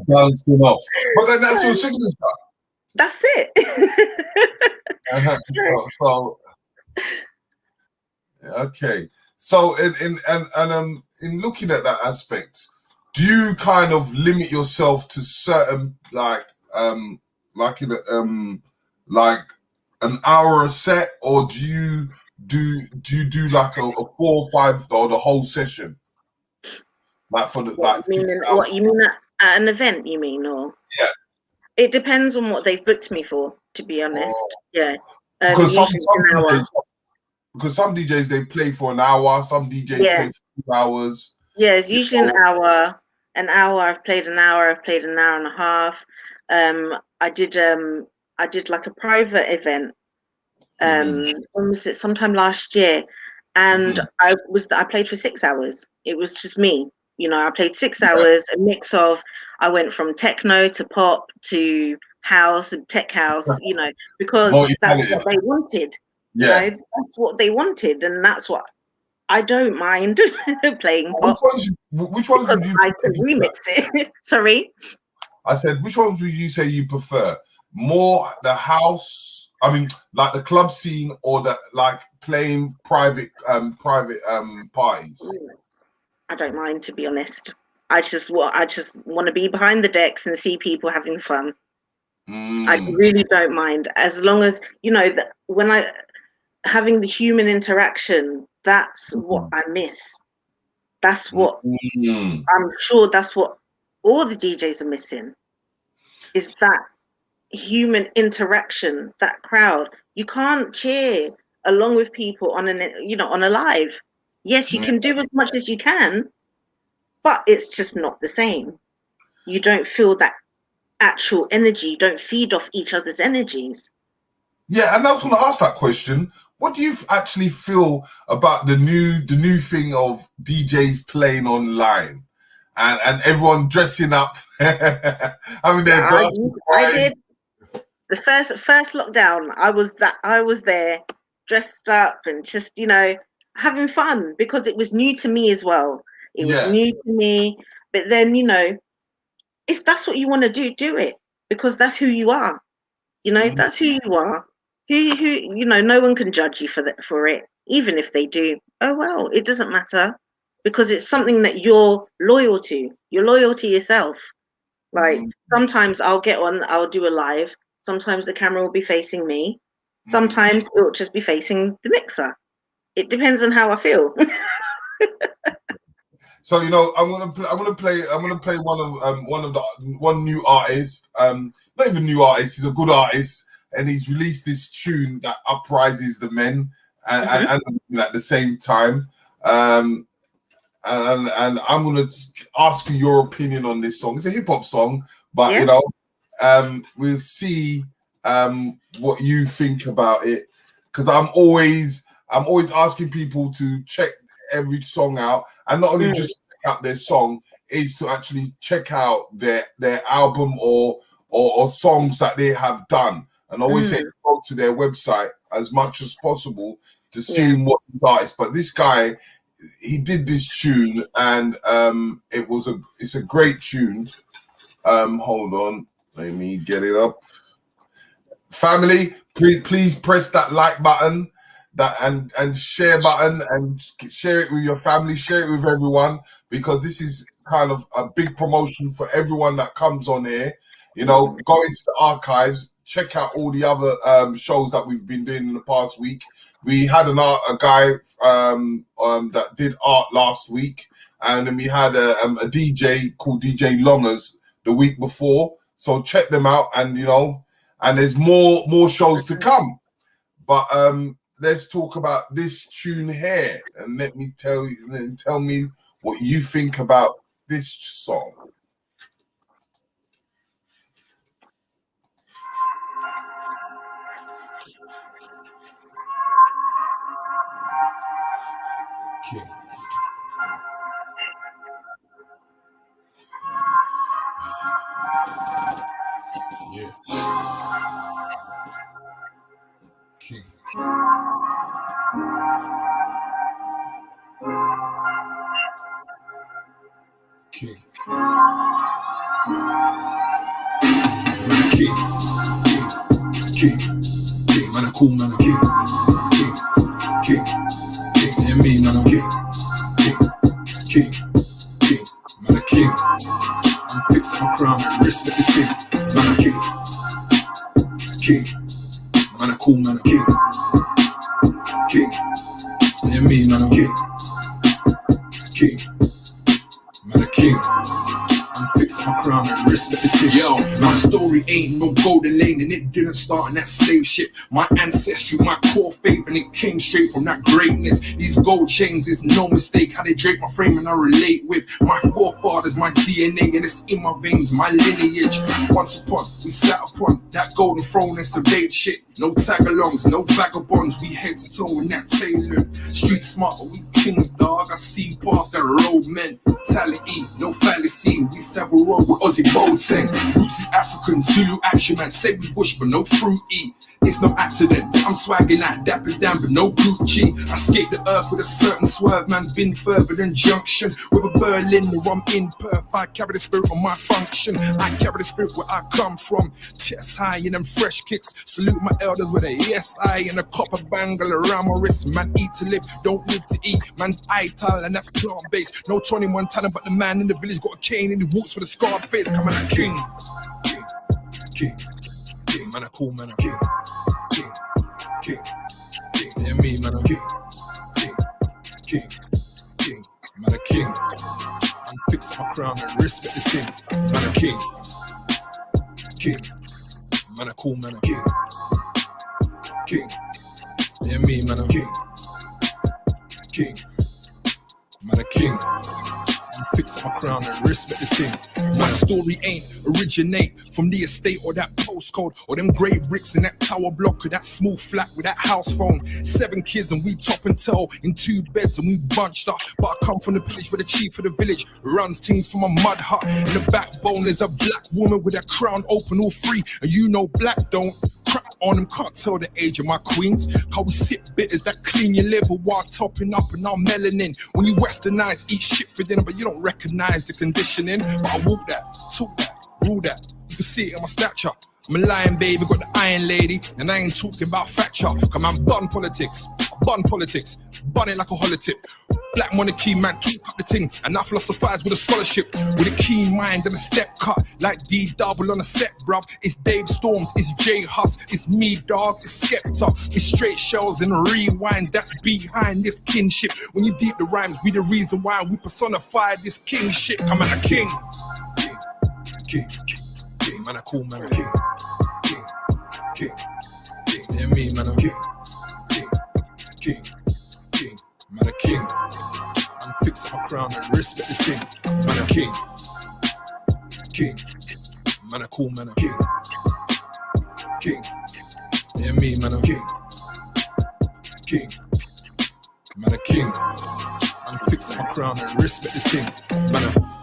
Bouncing off. But then that's your signature. That's it. So okay. So in looking at that aspect, do you kind of limit yourself to certain like an hour a set, or do you do like a 4 or 5 or the whole session? Like for the what you mean at an event, you mean, or yeah. It depends on what they've booked me for, to be honest. Yeah. Because some DJs they play for an hour, some DJs play for 2 hours. Yeah, it's usually an hour. I've played an hour, I've played an hour and a half. I did like a private event. When was it? Sometime last year. And I played for 6 hours. It was just me. You know, I played 6 hours, a mix of, I went from techno to pop to house and tech house, you know, because that's what they wanted. Yeah. You know, that's what they wanted, and that's what I don't mind playing pop. Which ones would you I can remix it. Sorry? I said, which ones would you say you prefer? More the house, I mean, like the club scene, or the like playing private parties? I don't mind, to be honest. I just want to be behind the decks and see people having fun. I really don't mind, as long as, you know, that when having the human interaction, that's what I miss. That's what I'm sure that's what all the DJs are missing, is that human interaction, that crowd. You can't cheer along with people on a live. Yes, you can do as much as you can, but it's just not the same. You don't feel that actual energy. You don't feed off each other's energies. Yeah, and I was going to ask that question. What do you actually feel about the new thing of DJs playing online and everyone dressing up, having their I did the first lockdown. I was there, dressed up and just, you know, having fun, because it was new to me as well. It was new to me. But then, you know, if that's what you want to do it, because that's who you are. You know, that's who you are. Who you know, no one can judge you for it. Even if they do, oh well, it doesn't matter, because it's something that you're loyal to. You're loyal to yourself. Like sometimes I'll get on, I'll do a live. Sometimes the camera will be facing me. Sometimes it will just be facing the mixer. It depends on how I feel. So, you know, I'm gonna play one new artist. Not even new artist. He's a good artist, and he's released this tune that uprises the men, and at the same time. And I'm gonna ask you your opinion on this song. It's a hip hop song, but you know, we'll see what you think about it, because I'm always asking people to check every song out, and not only just check out their song, is to actually check out their album or songs that they have done. And always say go to their website as much as possible to see what these artists. But this guy, he did this tune, and it's a great tune. Hold on, let me get it up. Family, please press that like button. that and share button and share it with your family, share it with everyone, because this is kind of a big promotion for everyone that comes on here. You know, go into the archives, check out all the other shows that we've been doing in the past week. We had a guy that did art last week, and then we had a DJ called DJ LOUISE the week before. So check them out, and you know, and there's more shows to come. But let's talk about this tune here, and let me tell you, and tell me what you think about this song. Okay. Yeah. Okay. Okay. Okay. Okay. Okay. Man, a cool man. Okay. Okay. Okay. Okay. Yeah, me, man. Okay. Okay. Okay. Okay. Man, a king. I'm fixing my crown and respect the king. Man, a king. King. Man, a cool man. King. King. Yeah, me, man. King. King. Man, a king. I'm fixing my crown and respect the king. Yo, my story ain't no golden lane, and it didn't start in that slave ship. My ancestry, my core faith, and it came straight from that greatness. These gold chains is no mistake. How they drape my frame and I relate with my forefathers, my DNA, and it's in my veins, my lineage. Once upon, we sat upon that golden throne and surveyed shit. No tag-alongs, no vagabonds. We head to toe in that tailored. Street smart, but we kings, dog. I see past that road mentality, no fallacy. We several road with Aussie Boateng. Roots is African, Zulu action man. Say we bush, but no fruity. It's no accident. I'm swagging like Dapper Dan, but no Gucci. I skate the earth with a certain swerve, man. Been further than Junction. With a Berlin, where I'm in Perth. I carry the spirit of my function. I carry the spirit where I come from. Chest high in them fresh kicks. Salute my elders with a yes, I and a copper bangle around my wrist. Man, eat to live, don't live to eat. Man's ital, and that's plant-based. No 21 talent, but the man in the village got a cane and he walks with a scarred face. Coming like king. King. King. King. Man, a cool man, a king. King. King. King. Yeah, me, man, a king. King. King. King. Man, a king. I'm fixing my crown and respect the king. Man, a king. King. Man, a cool man, a king. King. Yeah, me, man, a king. King. Man, a king. I'm fixing my crown and respect the king. My story ain't originate from the estate or that postcode or them grey bricks in that tower block or that small flat with that house phone. 7 kids and we top and toe in 2 beds and we bunched up. But I come from the village where the chief of the village runs things from a mud hut. In the backbone there's a black woman with her crown open all free. And you know black don't crack on them, can't tell the age of my queens. Cause we sip bitters that clean your liver while topping up and our melanin. When you westernize, eat shit for dinner, but you don't recognize the conditioning. But I walk that, talk that, rule that. You can see it in my stature. I'm a lion baby, got the iron lady, and I ain't talking about fracture. Come on, bun politics, bun it like a holotip. Black monarchy, man, talk up the ting, and I philosophize with a scholarship, with a keen mind and a step cut, like D double on a set, bruv. It's Dave Storms, it's Jay Huss, it's me, dog, it's Skepta, it's straight shells and rewinds. That's behind this kinship. When you deep the rhymes, we the reason why we personify this king shit. Come on, a king, king, king, man, a cool man, a king, king, king, king, yeah, me, man, a king, king, king, king, man, a king. I'm fixing my crown and respect the king. Man, a king, king, man, a cool man, a king, king, yeah, me, man, a king, king, man, a king. I'm fixing my crown and respect the king. Man, a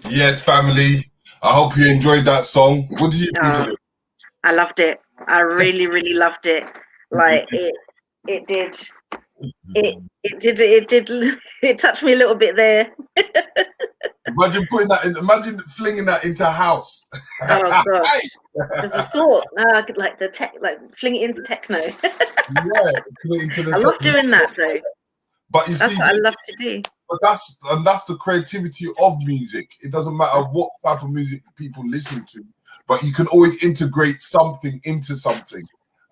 Yes, family. I hope you enjoyed that song. What did you think of it? I loved it. I really, really loved it. Like it did It touched me a little bit there. Imagine putting that in, imagine flinging that into house. Oh gosh, just the thought. I could like fling it into techno. Yeah, put it into the I love doing that though. But you That's see, what I love to do. but that's the creativity of music. It doesn't matter what type of music people listen to, but you can always integrate something into something,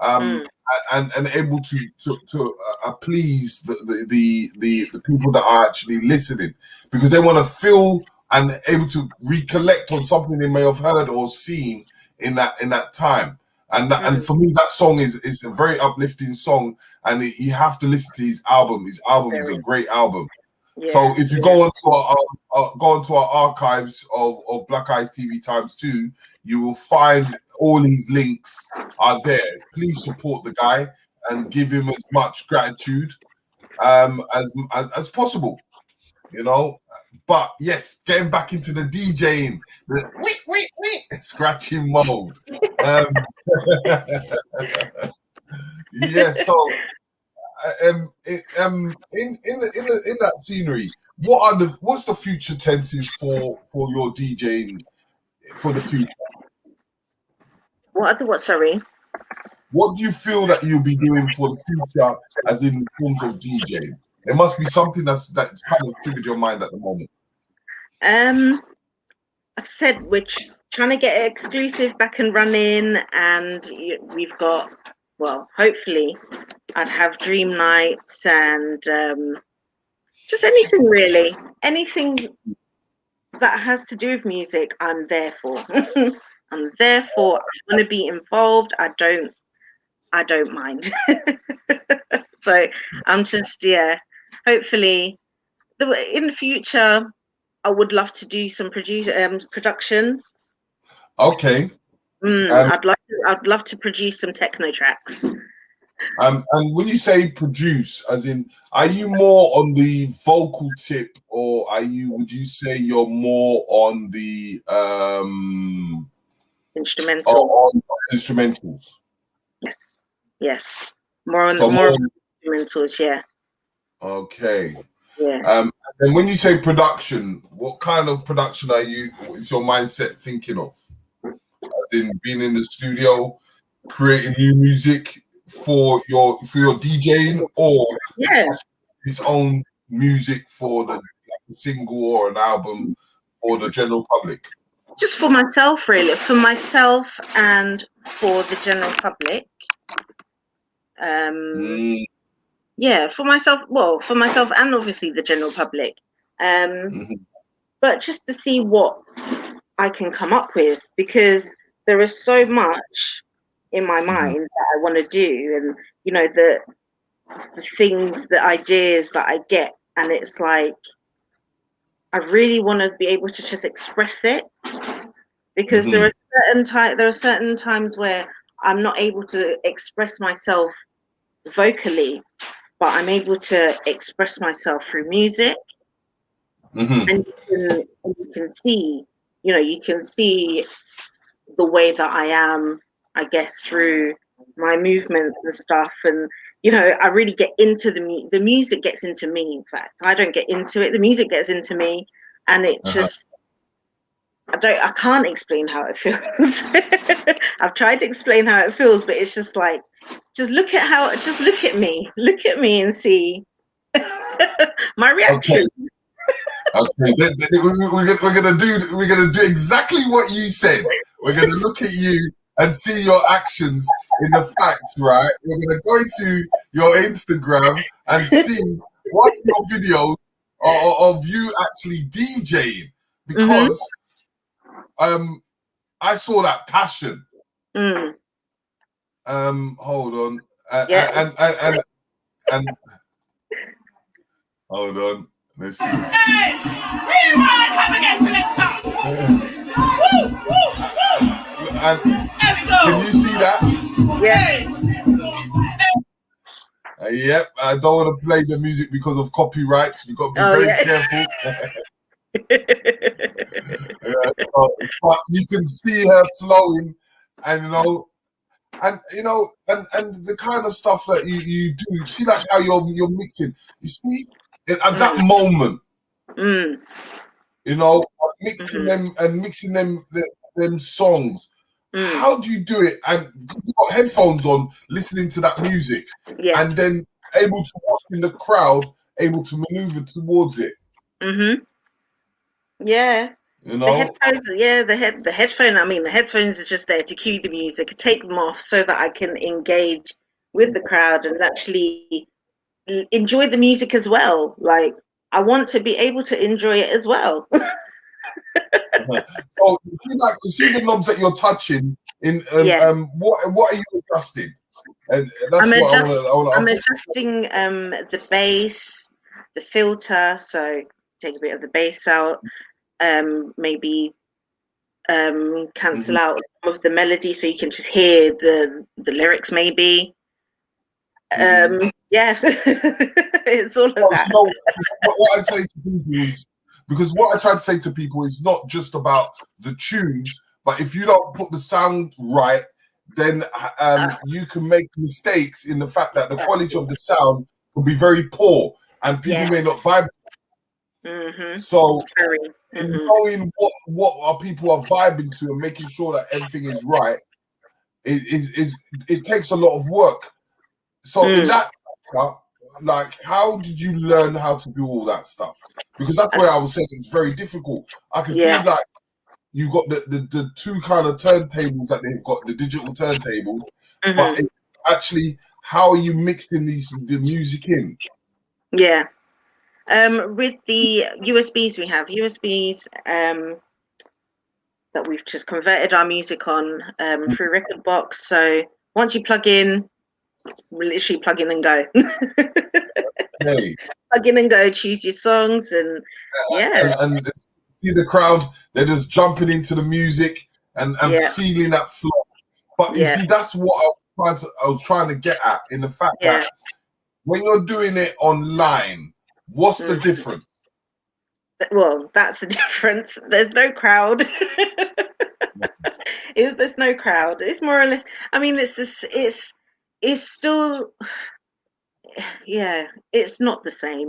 and able to please the people that are actually listening, because they want to feel and able to recollect on something they may have heard or seen in that time. And for me, that song is a very uplifting song, and you have to listen to his album. His album is a great album. Yeah, so if you go onto our archives of Black Eyes TV ×2, you will find all his links are there. Please support the guy and give him as much gratitude as possible. You know, but yes, getting back into the DJing, the scratching mode. Yeah, so in that scenery, what's the future tenses for your DJing for the future? Sorry? What do you feel that you'll be doing for the future, as in forms of DJing? There must be something that's kind of triggered your mind at the moment. I said we're trying to get exclusive back and running, and we've got, well, hopefully I'd have dream nights and just anything really, anything that has to do with music. I'm there for. I'm there for. I want to be involved. I don't mind. So I'm just, hopefully in the future I would love to do some production. Okay. I'd love to produce some techno tracks. And when you say produce, as in, are you more on the vocal tip, or would you say you're more on the instrumentals? Yes. More on the instrumentals, yeah. Okay. Yeah. And when you say production, what kind of production is your mindset thinking of? As in being in the studio, creating new music for your DJing, or his own music for the single or an album for the general public? Just for myself, really. For myself and for the general public. Yeah, for myself. Well, for myself and obviously the general public. But just to see what I can come up with, because there is so much in my mind that I want to do, and the things, the ideas that I get, and it's like I really want to be able to just express it, because there are certain times where I'm not able to express myself vocally, but I'm able to express myself through music. And you can see, you can see the way that I am, I guess, through my movements and stuff. And I really get into the music gets into me. In fact, I don't get into it, the music gets into me, and it just I can't explain how it feels. I've tried to explain how it feels, but it's just like, just look at me and see my reaction. Okay, we're gonna do exactly what you said. We're gonna look at you and see your actions in the facts, right? We're gonna go into your Instagram and see one of your videos of you actually DJing, because I saw that passion. Hold on, and hold on. Let's see. Hey, rewind, come against the can you see that? Yeah. Yep. I don't want to play the music because of copyrights. We've got to be very careful. But you can see her flowing, and And you know, and the kind of stuff that you do, see like how you're mixing. You see, at that moment, you know, mixing them and mixing them songs. How do you do it? And because you've got headphones on, listening to that music, and then able to watch in the crowd, able to maneuver towards it. Yeah. You know, the headphones, the headphone. I mean, the headphones is just there to cue the music. Take them off so that I can engage with the crowd and actually enjoy the music as well. Like, I want to be able to enjoy it as well. So, you see the knobs that you're touching. What are you adjusting? And that's what I want to. I'm adjusting the bass, the filter. So take a bit of the bass out. Maybe cancel out some of the melody so you can just hear the lyrics. Maybe. Yeah, it's all of that. So what I say to people is, because what I try to say to people is not just about the tunes, but if you don't put the sound right, then you can make mistakes in the fact that the quality of the sound will be very poor and people may not vibe. So in knowing what people are vibing to and making sure that everything is right, it takes a lot of work. So in that, like, how did you learn how to do all that stuff? Because that's where I was saying it's very difficult. I can see like you've got the two kind of turntables that they've got, the digital turntables, but actually, how are you mixing the music in? Yeah. With the USBs, we have USBs that we've just converted our music on through Record Box. So once you plug in, it's literally plug in and go. Plug in and go, choose your songs, and and see the crowd, they're just jumping into the music and feeling that flow. But you see, that's what I was trying to get at, in the fact that when you're doing it online, what's the difference? Well, that's the difference. There's no crowd. There's no crowd. It's more or less. I mean, it's still. Yeah, it's not the same.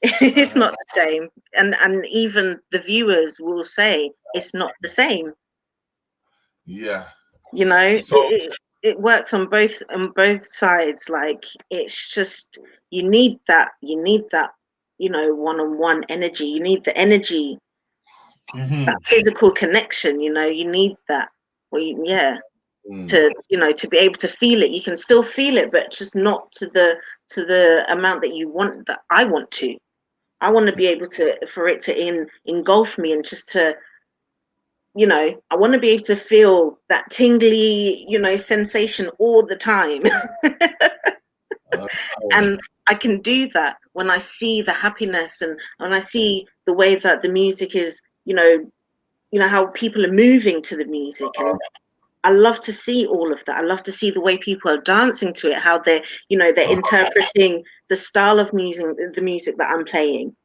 It's not the same, and even the viewers will say it's not the same. Yeah, you know, so, it works on both sides. Like, it's just you need that, one-on-one energy. You need the energy, that physical connection. You need that. To be able to feel it. You can still feel it, but just not to the amount that you want. That I want to. I want to be able for it to engulf me, and just to, I want to be able to feel that tingly, sensation all the time. And I can do that when I see the happiness, and when I see the way that the music is, how people are moving to the music. And I love to see all of that. I love to see the way people are dancing to it, how they're interpreting the style of music, the music that I'm playing.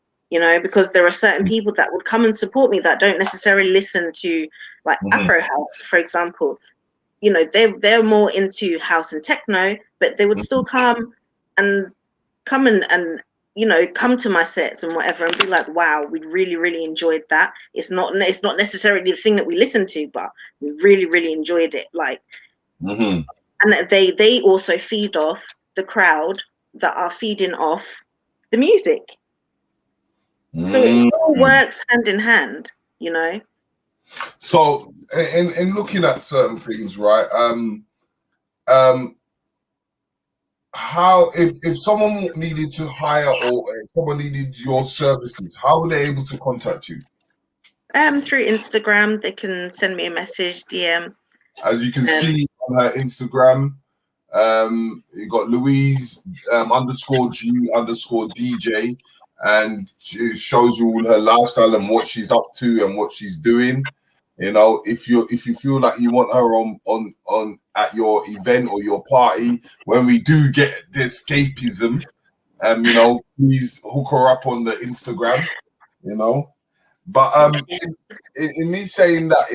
Because there are certain people that would come and support me that don't necessarily listen to, like, Afro house, for example. They're more into house and techno, but they would still come and come to my sets and whatever, and be like, wow, we really, really enjoyed that. It's not necessarily the thing that we listened to, but we really, really enjoyed it. Like, and they also feed off the crowd that are feeding off the music. So it all works hand in hand, So in looking at certain things, right? How if someone needed to hire, or if someone needed your services, how were they able to contact you? Through Instagram, they can send me a message, DM. As you can see on her Instagram, you got Louise _G_DJ, and she shows you all her lifestyle and what she's up to and what she's doing. If you feel like you want her on at your event or your party, when we do get the escapism, please hook her up on the Instagram. But in me saying that,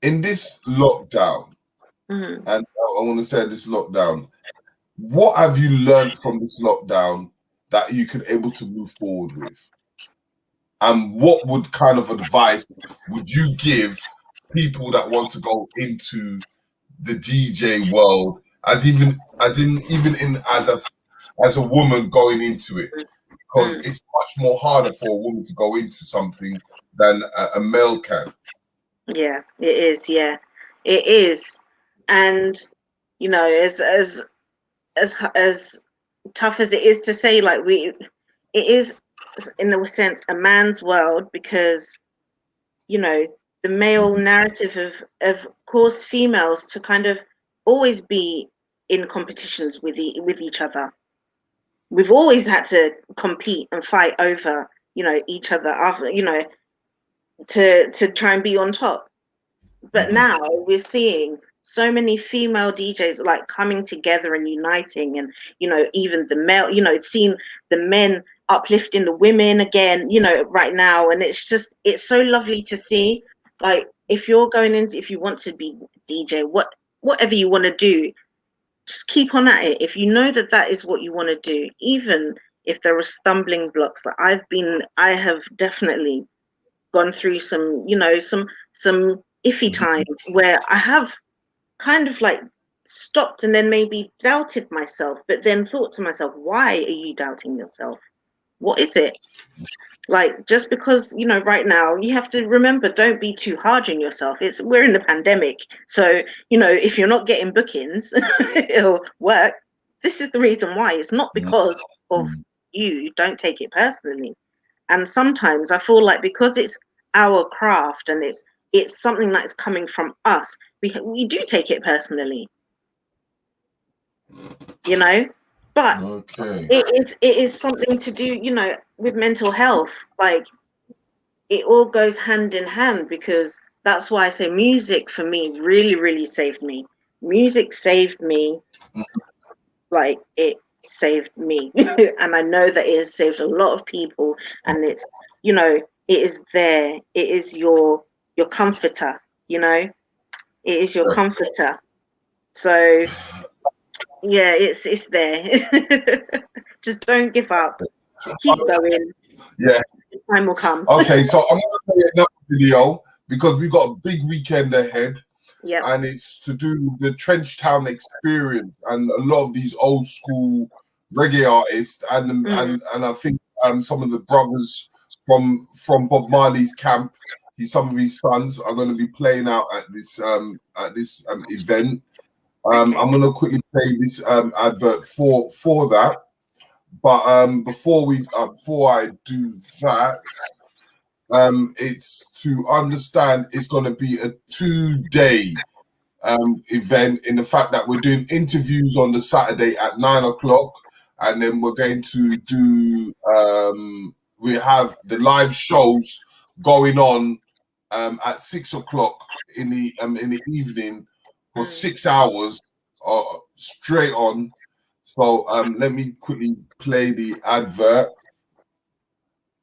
in this lockdown, Mhm. and I want to say this lockdown, what have you learned from this lockdown that you could able to move forward with? And what would kind of advice would you give people that want to go into the DJ world, as a woman going into it? Because it's much more harder for a woman to go into something than a male can. Yeah, it is. Yeah, it is. And you know, as tough as it is to say, like it is in a sense a man's world, because you know the male narrative of caused females to kind of always be in competitions with each other. We've always had to compete and fight over, you know, each other after, you know, to try and be on top. But now we're seeing so many female DJs like coming together and uniting, and you know, even the male, you know, seeing the men uplifting the women again, you know, right now. And it's so lovely to see. Like if you want to be DJ, whatever you want to do, just keep on at it. If you know that is what you want to do, even if there are stumbling blocks, like I have definitely gone through some, you know, some iffy times where I have kind of like stopped and then maybe doubted myself, but then thought to myself, why are you doubting yourself? What is it? Like, just because, you know, right now you have to remember, don't be too hard on yourself. We're in the pandemic. So, you know, if you're not getting bookings or work, this is the reason why. It's not because of you. Don't take it personally. And sometimes I feel like because it's our craft and it's something that's coming from us, we do take it personally, you know. But it is something to do, you know, with mental health. Like it all goes hand in hand, because that's why I say music for me really, really saved me. Music saved me, like it saved me. And I know that it has saved a lot of people, and it's, you know, it is there. It is your comforter, you know. It is your comforter. So yeah, it's there. Just don't give up. Keep going. Yeah. Time will come. Okay, so I'm gonna play another video because we've got a big weekend ahead. Yeah. And it's to do with the Trench Town experience and a lot of these old school reggae artists and I think some of the brothers from Bob Marley's camp, some of his sons are going to be playing out at this event. I'm going to quickly play this advert for that. But before I do that, it's to understand it's going to be a 2-day event, in the fact that we're doing interviews on the Saturday at 9 o'clock, and then we're going to do we have the live shows going on at 6 o'clock in the evening for 6 hours straight on. So let me quickly play the advert.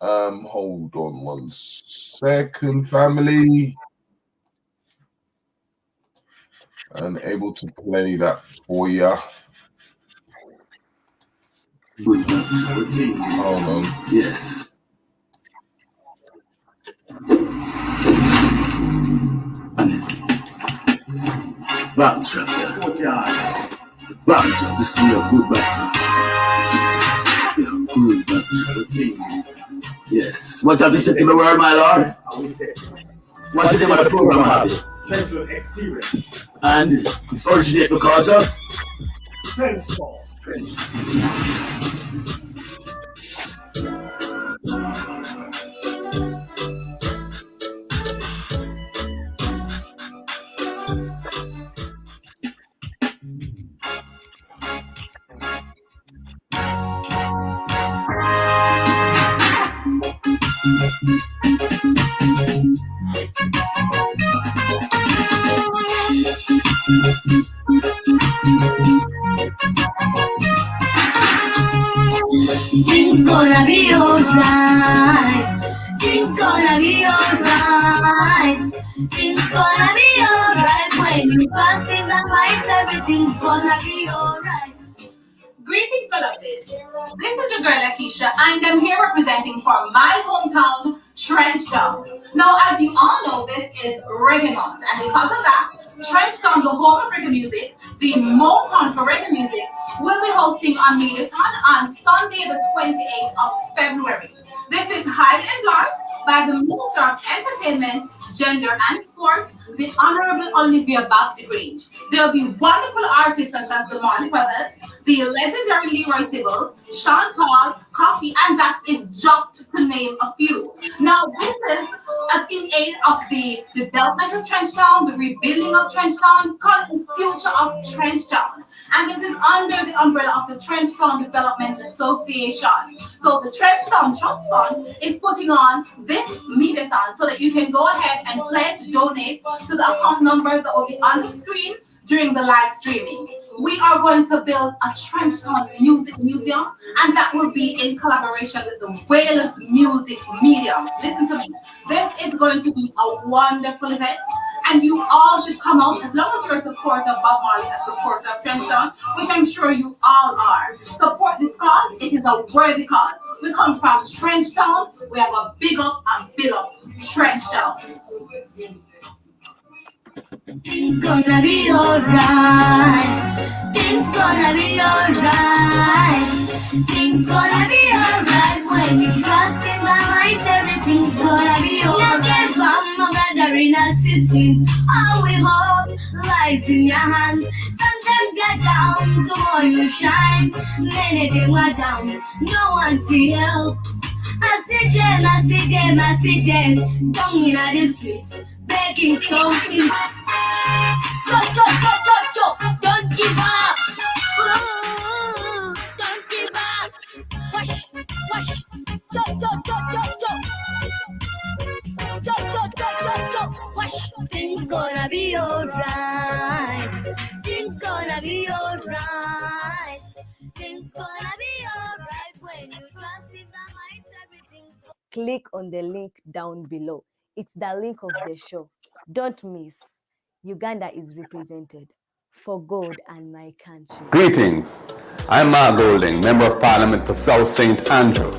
Hold on 1 second, family. And able to play that for you. Hold on. Yes. Back track, yeah. Back track. This is a good back track. Yeah, good back track. Yes. What have you said to the world, my lord? What's the name of the program, Harvey? Central Experience. And it's originated because of Trench Ball. Things gonna be alright. Things gonna be alright. Things gonna be alright. When you trust in the light, everything's gonna be alright. Greetings, my lovelies. This is your girl Akeisha, and I'm here representing for my hometown, Trenchtown. Now, as you all know, this is Reggae Month, and because of that, Trenchtown, the home of reggae music, the Motown for reggae music, will be hosting a Mediathon on Sunday, the 28th of February. This is highly endorsed by the Minister of Entertainment, Gender and Sport, the Honorable Olivia Baxter-Grange. There will be wonderful artists such as the Marley Brothers, the legendary Leroy Sibbles, Sean Paul, Coffee, and that is just to name a few. Now, this is in aid of the development of Trenchtown, the rebuilding of Trenchtown, called the Future of Trenchtown. And this is under the umbrella of the Trenchtown Development Association. So the Trenchtown Trust Fund is putting on this Mediathon so that you can go ahead and pledge, donate to the account numbers that will be on the screen during the live streaming. We are going to build a Trenchtown Music Museum, and that will be in collaboration with the Wales Music Medium. Listen to me. This is going to be a wonderful event, and you all should come out as long as you're a supporter of Bob Marley, a supporter of Trenchtown, which I'm sure you all are. Support this cause. It is a worthy cause. We come from Trenchtown. We have a big up and build up Trenchtown. Things gonna be alright. Things gonna be alright. Things gonna be alright. When you trust in the light, everything's gonna be alright. Now get from my brother in the streets. All we hold light in your hand. Sometimes get down, tomorrow you shine. Many things are down, no one feel help. I see them down in the streets, begging some peace. Don't give up. Ooh, don't give up. Wash. Wash. Things gonna be alright. Things gonna be alright. Things gonna be alright when you trust in the light. Everything's. Click on the link down below. It's the link of the show. Don't miss. Uganda is represented for God and my country. Greetings. I'm Mark Golding, Member of Parliament for South St. Andrew,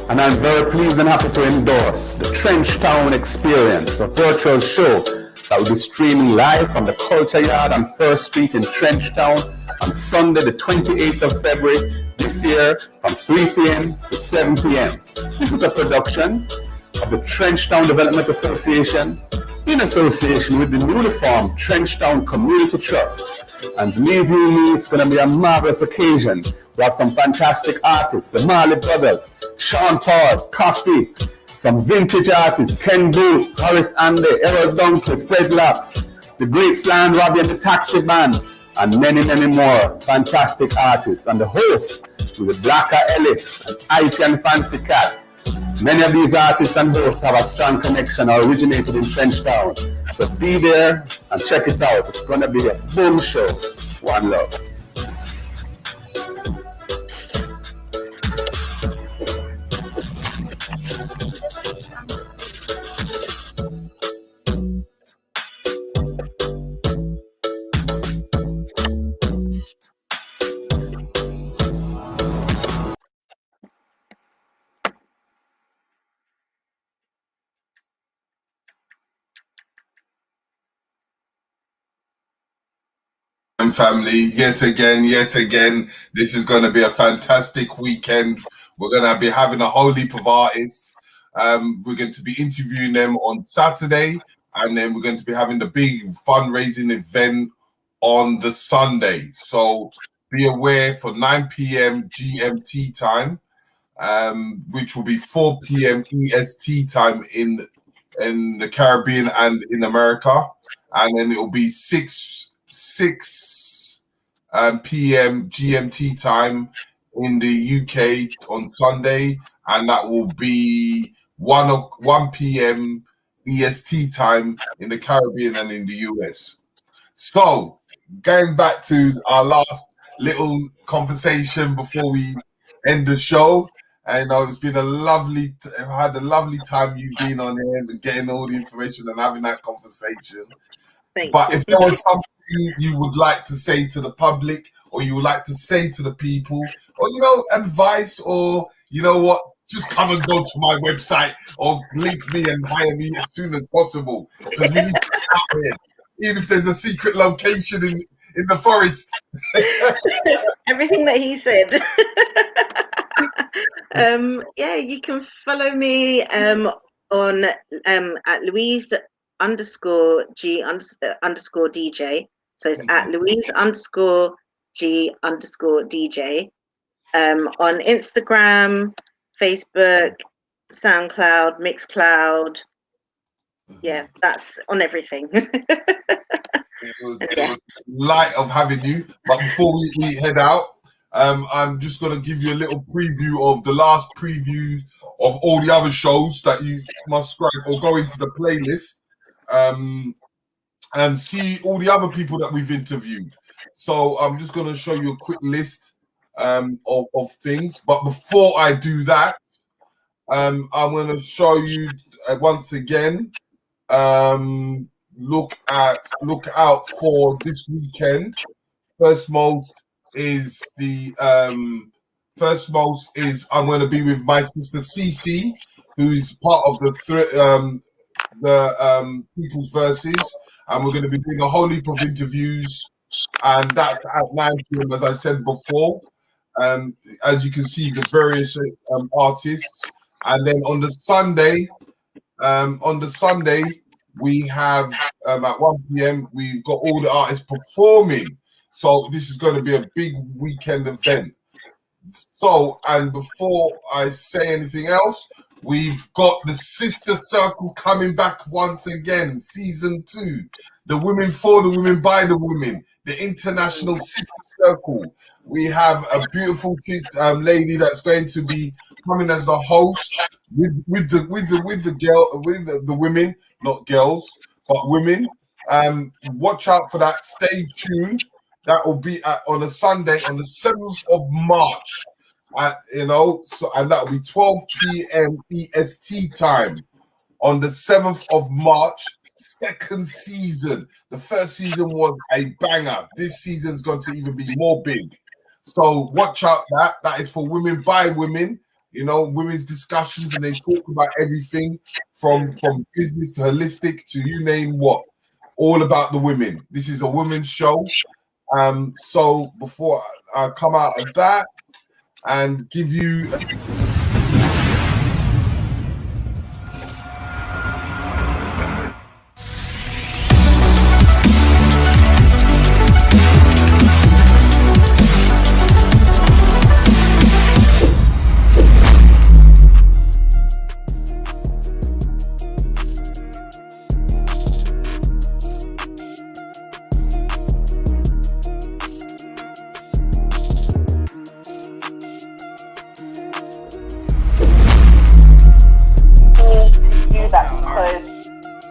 and I'm very pleased and happy to endorse the Trenchtown Experience, a virtual show that will be streaming live from the Culture Yard on 1st Street in Trenchtown on Sunday, the 28th of February this year from 3 p.m. to 7 p.m. This is a production of the Trenchtown Development Association in association with the newly formed Trenchtown Community Trust. And believe you me, it's going to be a marvelous occasion. We have some fantastic artists, the Marley Brothers, Sean Paul, Coffee, some vintage artists, Ken Booth, Horace Andy, Errol Dunkley, Fred Locks, the Great Slan Robbie and the Taxi Band, and many, many more fantastic artists. And the host with the Blacker Ellis, and IT and Fancy Cat. Many of these artists and hosts have a strong connection or originated in Trenchtown. So be there and check it out. It's going to be a boom show. One love. Family, yet again, this is going to be a fantastic weekend. We're going to be having a whole heap of artists. We're going to be interviewing them on Saturday, and then we're going to be having the big fundraising event on the Sunday. So be aware for 9 p.m. GMT time, which will be 4 p.m. EST time in the Caribbean and in America, and then it will be 6 p.m. GMT time in the UK on Sunday, and that will be 1 p.m. EST time in the Caribbean and in the US. So, going back to our last little conversation before we end the show, And it's been I've had a lovely time you being on here and getting all the information and having that conversation. But if there was something you would like to say to the public, or you would like to say to the people, or advice, or what, just come and go to my website or link me and hire me as soon as possible, because we need to get out here, even if there's a secret location in the forest. Everything that he said. You can follow me on at LOUISE_G_DJ. So it's at LOUISE_G_DJ on Instagram, Facebook, SoundCloud, Mixcloud. Yeah, that's on everything. It was light of having you. But before we head out, I'm just going to give you a little preview of the last preview of all the other shows that you must subscribe or go into the playlist and see all the other people that we've interviewed. So I'm just going to show you a quick list of things. But before I do that, I'm going to show you once again. Look out for this weekend. First most is I'm going to be with my sister Cece, who's part of the People's Verses, and we're going to be doing a whole heap of interviews, and that's at 9 p.m. as I said before. As you can see, the various artists, and then on the Sunday we have at 1 p.m. we've got all the artists performing. So this is going to be a big weekend event. So, and before I say anything else, we've got the Sister Circle coming back once again, season 2. The women for the women, by the women, the International Sister Circle. We have a beautiful lady that's going to be coming as the host with the women, not girls, but women. Watch out for that. Stay tuned. That will be on a Sunday on the 7th of March. And that will be 12 p.m. EST time on the 7th of March. Second season. The first season was a banger. This season's going to even be more big. So watch out that. That is for women by women. Women's discussions, and they talk about everything from business to holistic to you name what. All about the women. This is a women's show. So before I come out of that and give you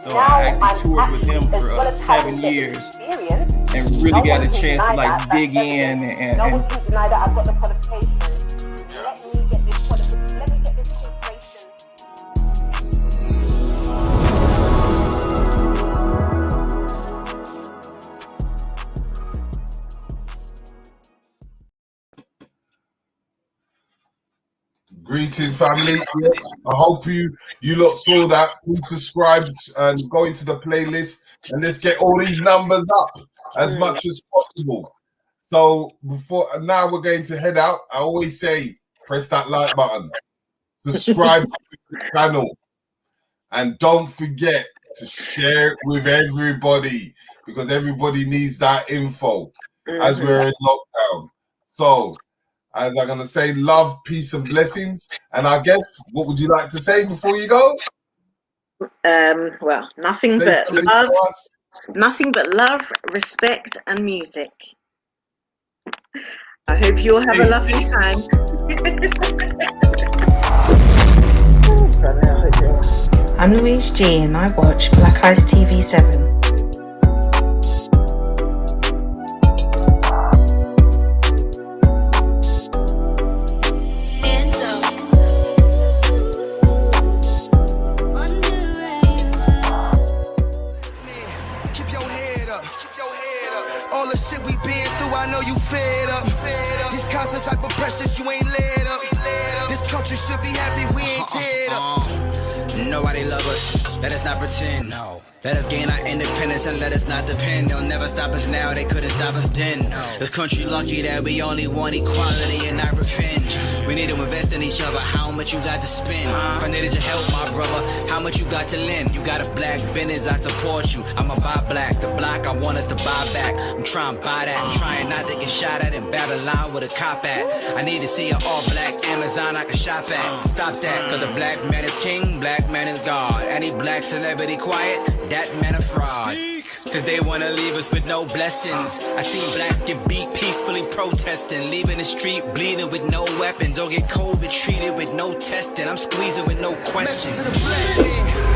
So I actually toured with him for 7 years and really got a chance to like dig in and no one can deny that I've got the qualifications. Let me get this corporation. Greetings, family. Yes, I hope you lot saw that. Please subscribe and go into the playlist, and let's get all these numbers up as much as possible. So now we're going to head out. I always say, press that like button, subscribe to the channel, and don't forget to share it with everybody, because everybody needs that info as we're in lockdown. So, as I'm going to say, love, peace, and blessings. And I guess, what would you like to say before you go? Well, nothing but love, respect, and music. I hope you all have a lovely time. I'm Louise G, and I watch Black Ice TV 7. up. All the shit we been through, I know you fed up. This constant type of pressure, you ain't led up. This country should be happy we ain't teared up. Nobody love us, let us not pretend, no. Let us gain our independence and let us not depend. They'll never stop us now, they couldn't stop us then. This country lucky that we only want equality and not revenge. We need to invest in each other, how much you got to spend? If I needed your help, my brother, how much you got to lend? You got a black business, I support you. I'ma buy black, the block I want us to buy back. I'm trying to buy that, I'm trying not to get shot at in Babylon with a cop at. I need to see an all black Amazon I can shop at. Stop that, cause a black man is king, black man is God. Any black celebrity quiet, that man a fraud. Cause they wanna leave us with no blessings. I seen blacks get beat peacefully protesting, leaving the street bleeding with no weapons, or get COVID treated with no testing. I'm squeezing with no questions.